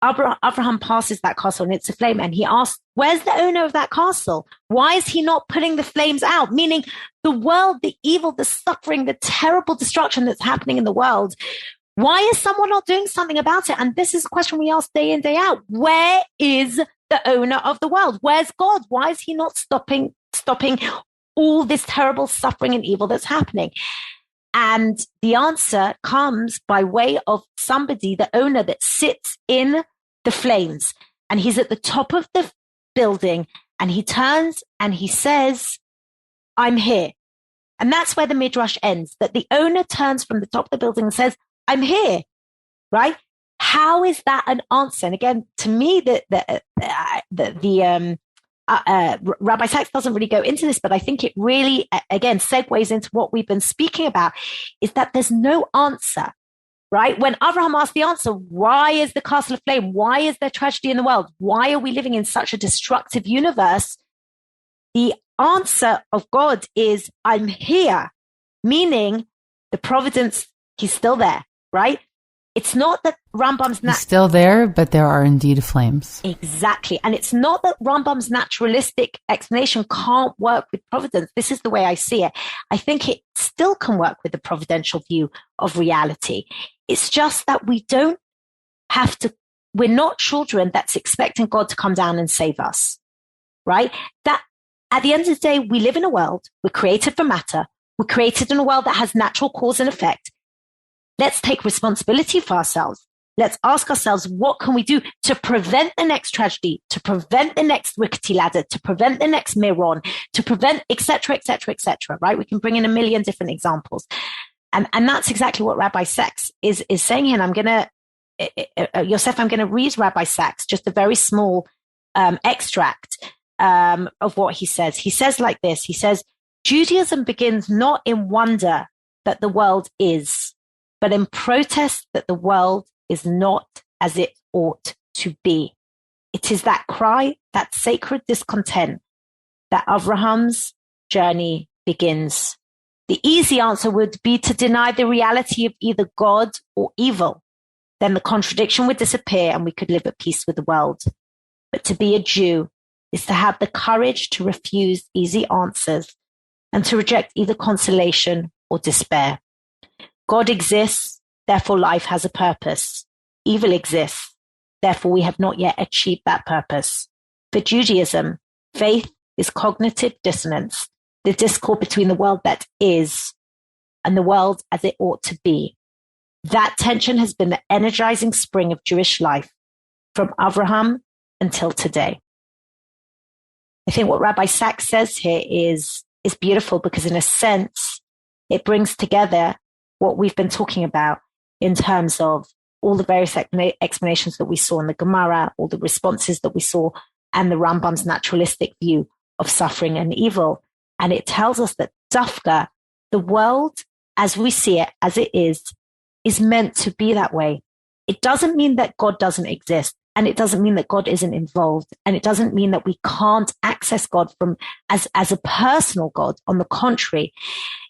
Avraham passes that castle and it's aflame. And he asks, where's the owner of that castle? Why is he not putting the flames out? Meaning the world, the evil, the suffering, the terrible destruction that's happening in the world. Why is someone not doing something about it? And this is a question we ask day in, day out. Where is the owner of the world? Where's God? Why is he not stopping all this terrible suffering and evil that's happening? And the answer comes by way of somebody, the owner that sits in the flames, and he's at the top of the building, and he turns and he says, I'm here. And that's where the Midrash ends, that the owner turns from the top of the building and says, I'm here, right? How is that an answer? And again, to me, Rabbi Sachs doesn't really go into this, but I think it really, again, segues into what we've been speaking about, is that there's no answer, right? When Avraham asked the answer, why is the castle aflame? Why is there tragedy in the world? Why are we living in such a destructive universe? The answer of God is, I'm here, meaning the providence, he's still there, right? It's not that Rambam's... He's still there, but there are indeed flames. Exactly. And it's not that Rambam's naturalistic explanation can't work with providence. This is the way I see it. I think it still can work with the providential view of reality. It's just that we don't have to... We're not children that's expecting God to come down and save us, right? That at the end of the day, we live in a world, we're created for matter, we're created in a world that has natural cause and effect. Let's take responsibility for ourselves. Let's ask ourselves, what can we do to prevent the next tragedy, to prevent the next rickety ladder, to prevent the next Miron, to prevent, et cetera, right? We can bring in a million different examples. And that's exactly what Rabbi Sachs is saying here. And Yosefa, I'm going to read Rabbi Sachs, just a very small extract of what he says. He says like this, he says, Judaism begins not in wonder that the world is, but in protest that the world is not as it ought to be. It is that cry, that sacred discontent, that Abraham's journey begins. The easy answer would be to deny the reality of either God or evil. Then the contradiction would disappear and we could live at peace with the world. But to be a Jew is to have the courage to refuse easy answers and to reject either consolation or despair. God exists, therefore life has a purpose. Evil exists, therefore we have not yet achieved that purpose. For Judaism, faith is cognitive dissonance, the discord between the world that is and the world as it ought to be. That tension has been the energizing spring of Jewish life from Abraham until today. I think what Rabbi Sachs says here is beautiful because in a sense, it brings together what we've been talking about in terms of all the various explanations that we saw in the Gemara, all the responses that we saw, and the Rambam's naturalistic view of suffering and evil. And it tells us that Dafka, the world as we see it, as it is meant to be that way. It doesn't mean that God doesn't exist. And it doesn't mean that God isn't involved. And it doesn't mean that we can't access God as a personal God. On the contrary,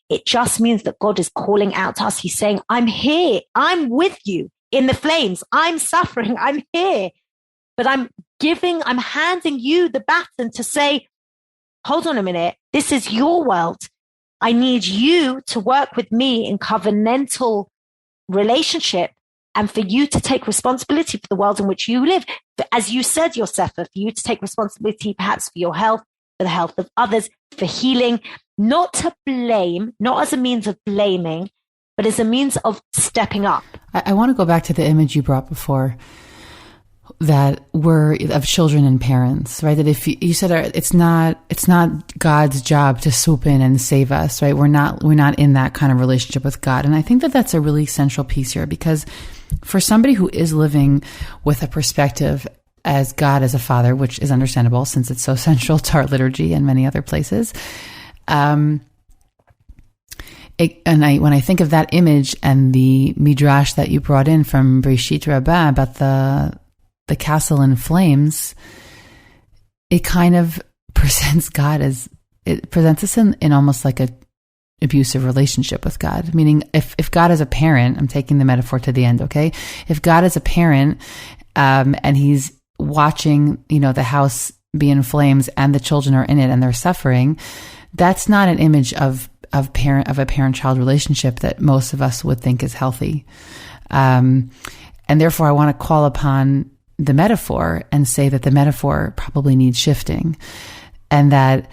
it just means that God is calling out to us. He's saying, I'm here. I'm with you in the flames. I'm suffering. I'm here. But I'm I'm handing you the baton to say, hold on a minute, this is your world. I need you to work with me in covenantal relationship and for you to take responsibility for the world in which you live. But as you said, Yosefa, for you to take responsibility perhaps for your health, for the health of others, for healing, not to blame, not as a means of blaming, but as a means of stepping up. I want to go back to the image you brought before that were of children and parents, right? That if you said it's not God's job to swoop in and save us, right? We're not in that kind of relationship with God. And I think that that's a really central piece here, because for somebody who is living with a perspective as God as a father, which is understandable since it's so central to our liturgy and many other places, when I think of that image and the midrash that you brought in from Breshit Rabbah about the castle in flames, it kind of presents us in almost like a abusive relationship with God. Meaning if God is a parent, I'm taking the metaphor to the end, okay? If God is a parent, and he's watching, the house be in flames and the children are in it and they're suffering, that's not an image of a parent-child relationship that most of us would think is healthy. And therefore I want to call upon the metaphor and say that the metaphor probably needs shifting. And that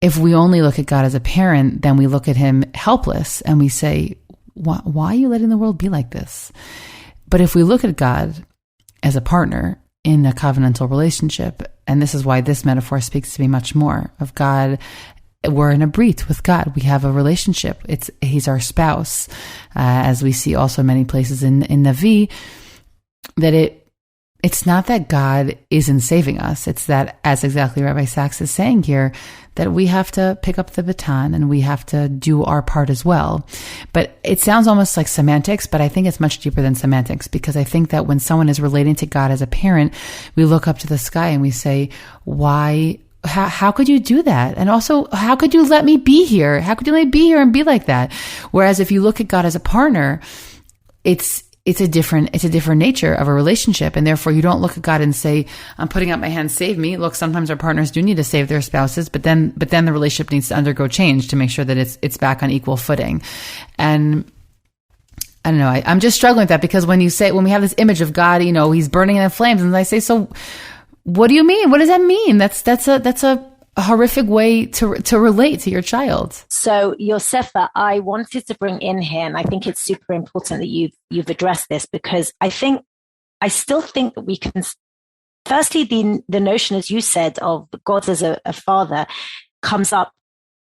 if we only look at God as a parent, then we look at him helpless and we say, why are you letting the world be like this? But if we look at God as a partner in a covenantal relationship, and this is why this metaphor speaks to me much more of God, we're in a brit with God. We have a relationship. He's our spouse, as we see also many places in Navi, that it's not that God isn't saving us. It's that, as exactly Rabbi Sachs is saying here, that we have to pick up the baton and we have to do our part as well. But it sounds almost like semantics, but I think it's much deeper than semantics, because I think that when someone is relating to God as a parent, we look up to the sky and we say, why? How could you do that? And also, how could you let me be here? How could you let me be here and be like that? Whereas if you look at God as a partner, it's a different nature of a relationship. And therefore you don't look at God and say, I'm putting up my hand, save me. Look, sometimes our partners do need to save their spouses, but then the relationship needs to undergo change to make sure that it's back on equal footing. And I don't know, I'm just struggling with that, because when we have this image of God, he's burning in the flames, and I say, so what do you mean? What does that mean? That's a horrific way to relate to your child. So, Yosefa, I wanted to bring in here, and I think it's super important that you've addressed this, because I still think that we can. Firstly, the notion, as you said, of God as a father comes up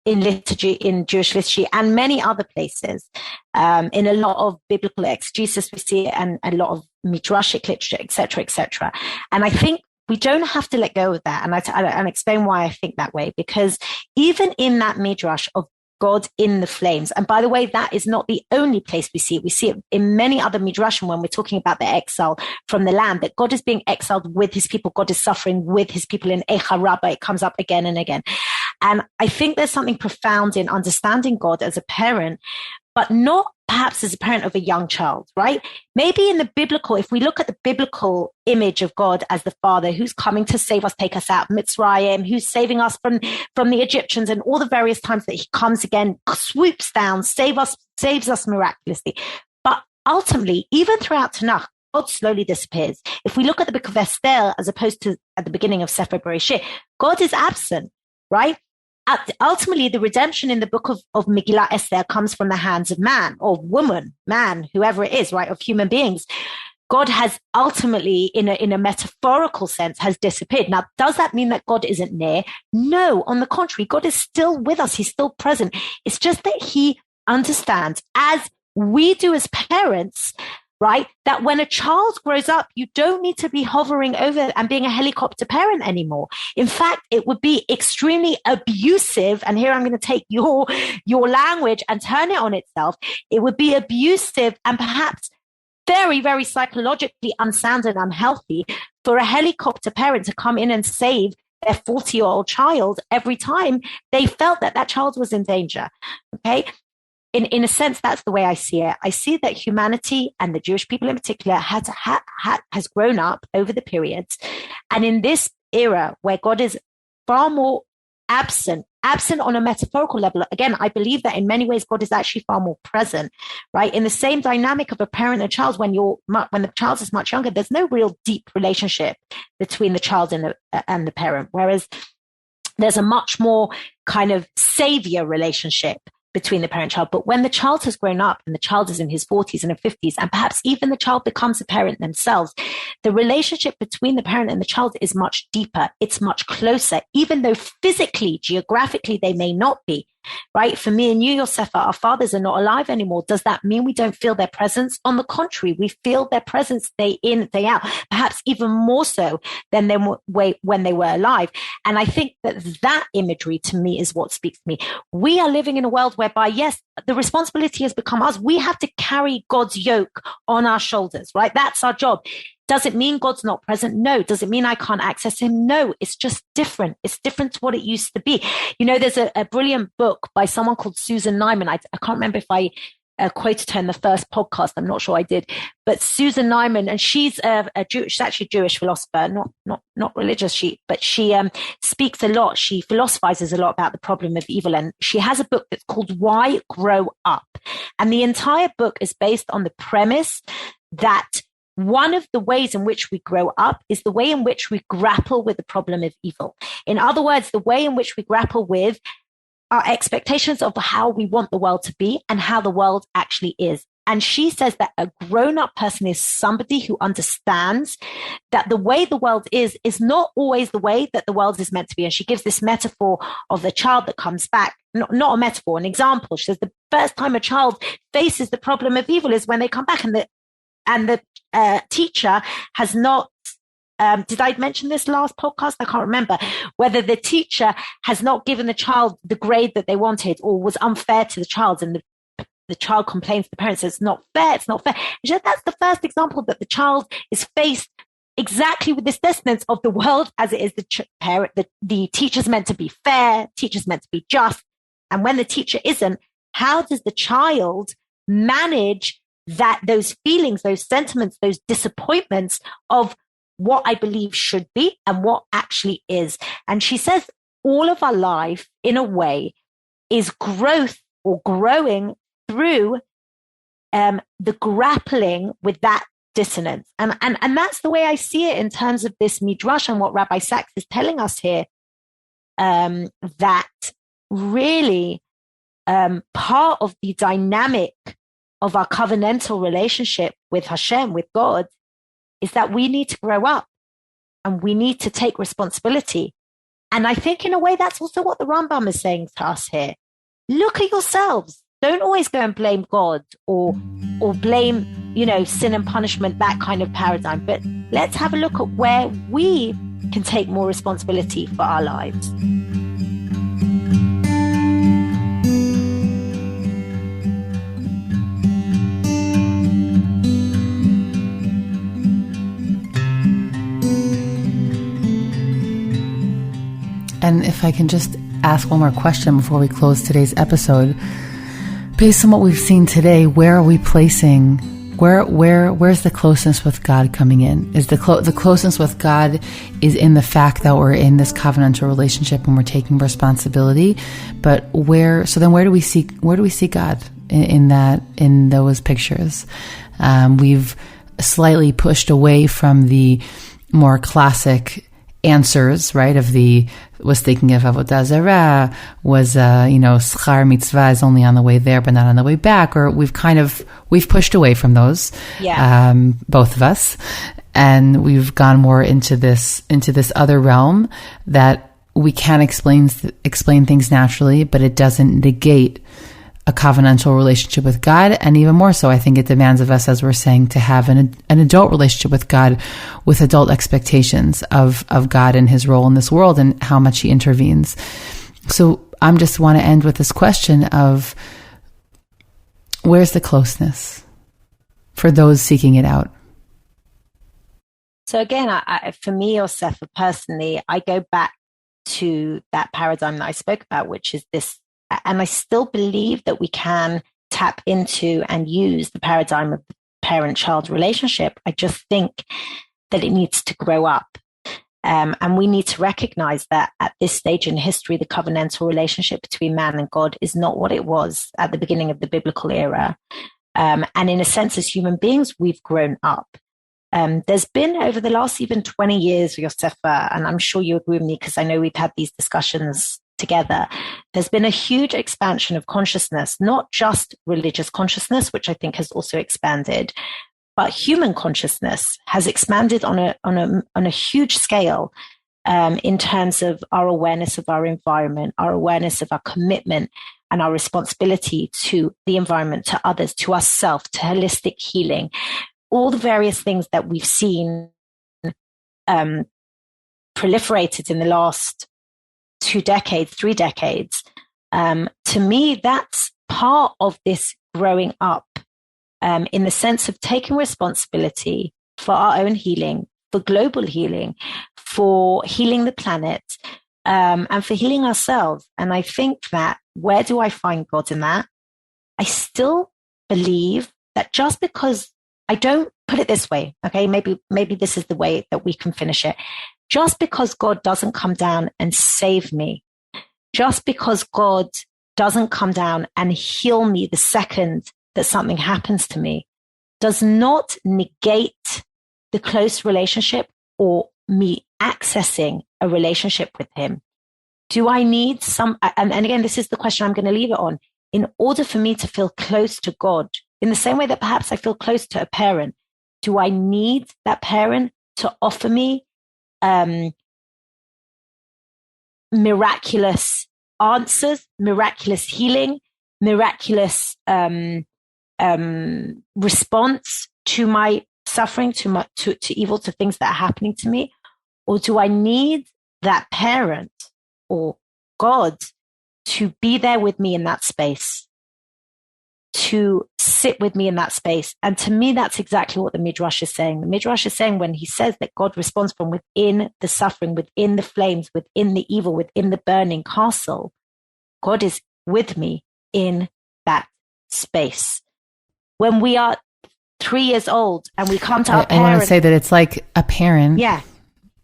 in liturgy, in Jewish liturgy, and many other places. In a lot of biblical exegesis, we see it, and a lot of midrashic literature, etc., etc. And I think we don't have to let go of that. And I'll explain why I think that way, because even in that midrash of God in the flames, and by the way, that is not the only place we see it. We see it in many other midrashim when we're talking about the exile from the land, that God is being exiled with his people. God is suffering with his people in Echa Rabbah. It comes up again and again. And I think there's something profound in understanding God as a parent, but not perhaps as a parent of a young child, right? Maybe in the biblical, if we look at the biblical image of God as the father who's coming to save us, take us out of Mitzrayim, who's saving us from the Egyptians, and all the various times that he comes again, swoops down, saves us miraculously. But ultimately, even throughout Tanakh, God slowly disappears. If we look at the book of Esther, as opposed to at the beginning of Sefer Bereshit, God is absent, right? Ultimately, the redemption in the book of Megillah Esther comes from the hands of man or woman, man, whoever it is, right, of human beings. God has ultimately, in a metaphorical sense, has disappeared. Now, does that mean that God isn't near? No, on the contrary, God is still with us. He's still present. It's just that he understands, as we do as parents, right, that when a child grows up, you don't need to be hovering over and being a helicopter parent anymore. In fact, it would be extremely abusive. And here I'm going to take your language and turn it on itself. It would be abusive and perhaps very, very psychologically unsound and unhealthy for a helicopter parent to come in and save their 40-year-old child every time they felt that child was in danger. Okay. in a sense, that's the way I see it. I see that humanity, and the Jewish people in particular, has grown up over the periods. And in this era where God is far more absent on a metaphorical level, again, I believe that in many ways God is actually far more present, right? In the same dynamic of a parent and child, when the child is much younger, there's no real deep relationship between the child and the parent, whereas there's a much more kind of savior relationship between the parent and child. But when the child has grown up and the child is in his 40s and 50s, and perhaps even the child becomes a parent themselves, the relationship between the parent and the child is much deeper. It's much closer, even though physically, geographically, they may not be. Right? For me and you, Yosefa, our fathers are not alive anymore. Does that mean we don't feel their presence? On the contrary, we feel their presence day in, day out, perhaps even more so than when they were alive. And I think that imagery to me is what speaks to me. We are living in a world whereby, yes, the responsibility has become ours. We have to carry God's yoke on our shoulders, right? That's our job. Does it mean God's not present? No. Does it mean I can't access him? No. It's just different. It's different to what it used to be. You know, there's a brilliant book by someone called Susan Nyman. I can't remember if I quoted her in the first podcast. I'm not sure I did. But Susan Nyman, and she's she's actually a Jewish philosopher, not religious, but she speaks a lot. She philosophizes a lot about the problem of evil. And she has a book that's called Why Grow Up? And the entire book is based on the premise that one of the ways in which we grow up is the way in which we grapple with the problem of evil. In other words, the way in which we grapple with our expectations of how we want the world to be and how the world actually is. And she says that a grown-up person is somebody who understands that the way the world is not always the way that the world is meant to be. And she gives this metaphor of the child that comes back, not a metaphor, an example. She says the first time a child faces the problem of evil is when they come back, and the teacher has not, did I mention this last podcast? I can't remember, whether the teacher has not given the child the grade that they wanted or was unfair to the child, and the child complains to the parents, it's not fair, it's not fair. And that's the first example that the child is faced exactly with this dissonance of the world as it is the teacher's meant to be fair, teacher's meant to be just. And when the teacher isn't, how does the child manage those feelings, those sentiments, those disappointments of what I believe should be and what actually is? And she says all of our life, in a way, is growth or growing through the grappling with that dissonance. And that's the way I see it in terms of this midrash and what Rabbi Sachs is telling us here, that really part of the dynamic of our covenantal relationship with Hashem, with God, is that we need to grow up and we need to take responsibility. And I think in a way that's also what the Rambam is saying to us here. Look at yourselves. Don't always go and blame God or blame, sin and punishment, that kind of paradigm. But let's have a look at where we can take more responsibility for our lives. And if I can just ask one more question before we close today's episode, based on what we've seen today, where are we placing? Where's the closeness with God coming in? Is the closeness with God is in the fact that we're in this covenantal relationship and we're taking responsibility, but where do we see God in those pictures? We've slightly pushed away from the more classic answers, right? Was thinking of Avodah Zarah, was, Schar Mitzvah is only on the way there, but not on the way back, or we've pushed away from those, both of us, and we've gone more into this other realm that we can explain things naturally, but it doesn't negate a covenantal relationship with God. And even more so, I think it demands of us, as we're saying, to have an adult relationship with God, with adult expectations of God and his role in this world and how much he intervenes. So I just want to end with this question of, where's the closeness for those seeking it out? So again, for me, Yosefa, personally, I go back to that paradigm that I spoke about, which is this. And I still believe that we can tap into and use the paradigm of the parent-child relationship, I just think that it needs to grow up. And we need to recognize that at this stage in history, the covenantal relationship between man and God is not what it was at the beginning of the biblical era. And in a sense, as human beings, we've grown up. There's been over the last even 20 years, Yosefa, and I'm sure you agree with me because I know we've had these discussions together, there's been a huge expansion of consciousness, not just religious consciousness, which I think has also expanded, but human consciousness has expanded on a huge scale in terms of our awareness of our environment, our awareness of our commitment and our responsibility to the environment, to others, to ourselves, to holistic healing, all the various things that we've seen proliferated in the last 2 decades, 3 decades. To me, that's part of this growing up in the sense of taking responsibility for our own healing, for global healing, for healing the planet, and for healing ourselves. And I think that where do I find God in that? I still believe that just because I don't put it this way, okay, maybe this is the way that we can finish it. Just because God doesn't come down and save me, just because God doesn't come down and heal me the second that something happens to me, does not negate the close relationship or me accessing a relationship with him. Do I need some, and again, this is the question I'm going to leave it on, in order for me to feel close to God, in the same way that perhaps I feel close to a parent, do I need that parent to offer me miraculous answers, miraculous healing, miraculous response to my suffering, to evil, to things that are happening to me? Or do I need that parent or God to be there with me in that space, to sit with me in that space? And to me, that's exactly what the Midrash is saying. The Midrash is saying when he says that God responds from within the suffering, within the flames, within the evil, within the burning castle, God is with me in that space. When we are 3 years old and we come to our parents. I want to say that it's like a parent. Yeah.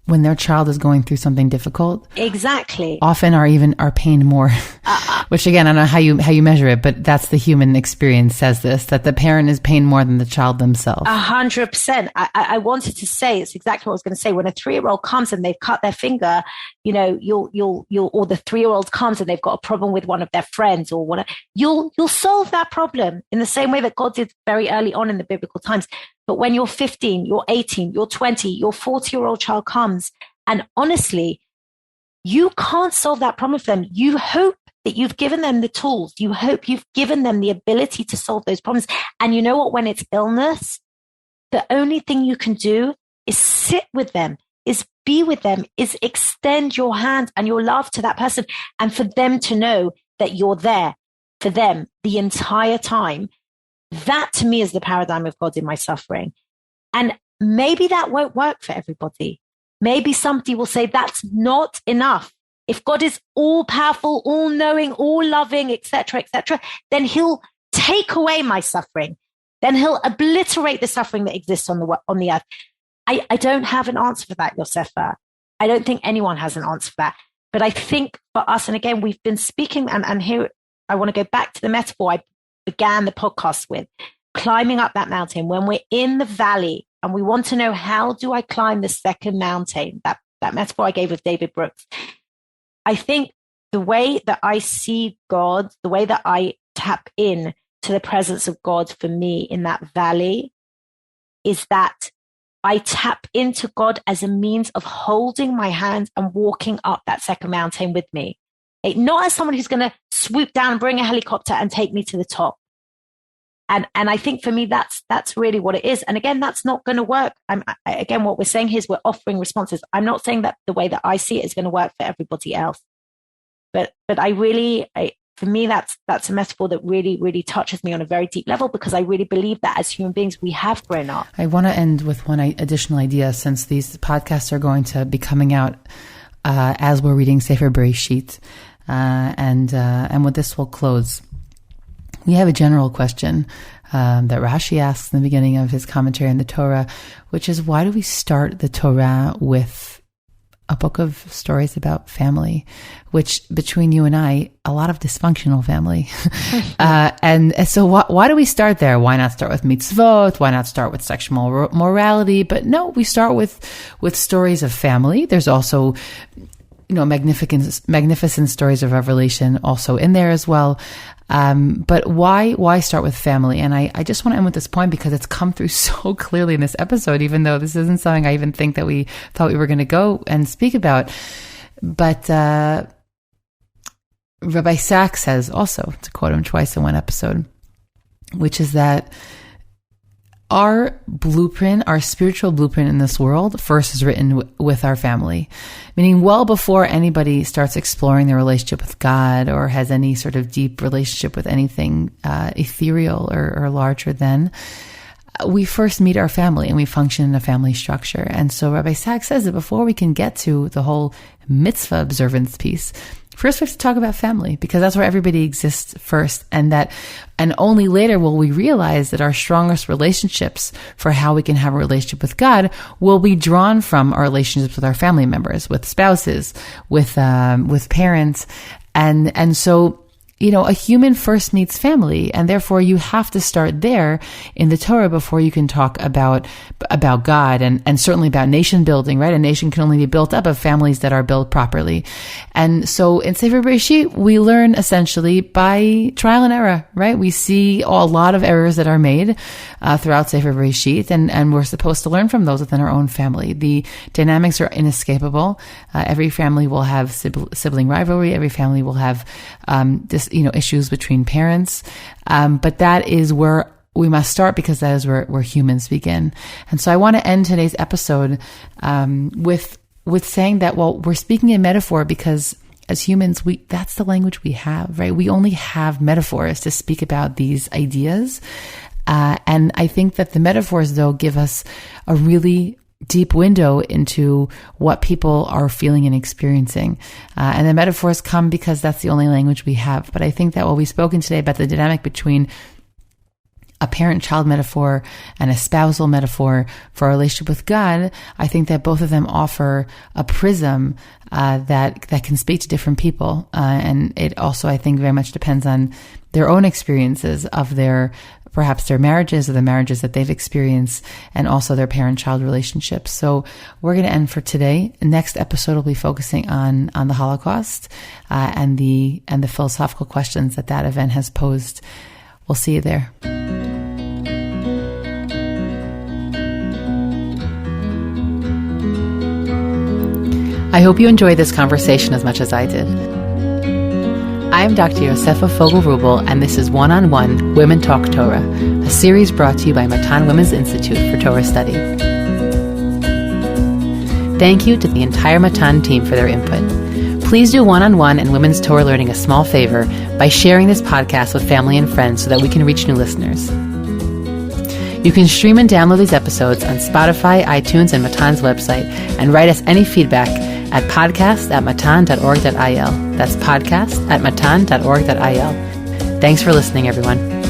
When their child is going through something difficult, exactly, often are pained more. Which again, I don't know how you measure it, but that's the human experience says this, that the parent is pained more than the child themselves. 100%. I wanted to say, it's exactly what I was going to say. When a 3-year-old comes and they've cut their finger, you know, or the 3-year-old comes and they've got a problem with one of their friends or whatever, you'll solve that problem in the same way that God did very early on in the biblical times. But when you're 15, you're 18, you're 20, your 40-year-old child comes, and honestly, you can't solve that problem for them. You hope that you've given them the tools. You hope you've given them the ability to solve those problems. And you know what? When it's illness, the only thing you can do is sit with them, is be with them, is extend your hand and your love to that person, and for them to know that you're there for them the entire time. That to me is the paradigm of God in my suffering. And maybe that won't work for everybody. Maybe somebody will say that's not enough. If God is all powerful, all knowing, all loving, etc., then he'll take away my suffering. Then he'll obliterate the suffering that exists on the earth. I don't have an answer for that, Yosefa. I don't think anyone has an answer for that. But I think for us, and again, we've been speaking, and here I want to go back to the metaphor I began the podcast with, climbing up that mountain. When we're in the valley and we want to know, how do I climb the second mountain? That metaphor I gave with David Brooks. I think the way that I see God, the way that I tap in to the presence of God for me in that valley, is that I tap into God as a means of holding my hand and walking up that second mountain with me. Not as someone who's going to swoop down and bring a helicopter and take me to the top. And I think for me, that's really what it is. And again, that's not going to work. Again, what we're saying here is we're offering responses. I'm not saying that the way that I see it is going to work for everybody else. But for me, that's a metaphor that really, really touches me on a very deep level, because I really believe that as human beings, we have grown up. I want to end with one additional idea, since these podcasts are going to be coming out as we're reading Sefer Bereshit. And with this, we'll close. we have a general question that Rashi asks in the beginning of his commentary on the Torah, which is, why do we start the Torah with a book of stories about family, which between you and I, a lot of dysfunctional family. And so why do we start there? Why not start with mitzvot? Why not start with sexual morality? But no, we start with stories of family. There's also, magnificent stories of revelation also in there as well. But why start with family? And I just want to end with this point because it's come through so clearly in this episode, even though this isn't something I even think that we thought we were going to go and speak about. But Rabbi Sachs says also, to quote him twice in one episode, which is that our blueprint, our spiritual blueprint in this world, first is written with our family, meaning well before anybody starts exploring their relationship with God or has any sort of deep relationship with anything ethereal or larger than, we first meet our family and we function in a family structure. And so Rabbi Sachs says that before we can get to the whole mitzvah observance piece, first, we have to talk about family, because that's where everybody exists first. And only later will we realize that our strongest relationships for how we can have a relationship with God will be drawn from our relationships with our family members, with spouses, with parents. And so, a human first meets family, and therefore you have to start there in the Torah before you can talk about God and certainly about nation building, right? A nation can only be built up of families that are built properly. And so in Sefer Bereshit, we learn essentially by trial and error, right? We see a lot of errors that are made throughout Sefer Bereshit, and we're supposed to learn from those within our own family. The dynamics are inescapable. Every family will have sibling rivalry. Every family will have issues between parents. But that is where we must start, because that is where humans begin. And so I want to end today's episode with saying that, well, we're speaking in metaphor because as humans, that's the language we have, right? We only have metaphors to speak about these ideas. And I think that the metaphors, though, give us a really deep window into what people are feeling and experiencing. And the metaphors come because that's the only language we have. But I think that what we've spoken today about the dynamic between a parent-child metaphor and a spousal metaphor for our relationship with God, I think that both of them offer a prism that can speak to different people. And it also, I think, very much depends on their own experiences of perhaps their marriages or the marriages that they've experienced, and also their parent-child relationships. So we're going to end for today. Next episode will be focusing on the Holocaust and the philosophical questions that event has posed. We'll see you there. I hope you enjoyed this conversation as much as I did. I'm Dr. Yosefa Fogel Wruble, and this is One-on-One Women Talk Torah, a series brought to you by Matan Women's Institute for Torah Study. Thank you to the entire Matan team for their input. Please do One-on-One and Women's Torah Learning a small favor by sharing this podcast with family and friends so that we can reach new listeners. You can stream and download these episodes on Spotify, iTunes, and Matan's website, and write us any feedback at podcast@matan.org.il. That's podcast@matan.org.il. Thanks for listening, everyone.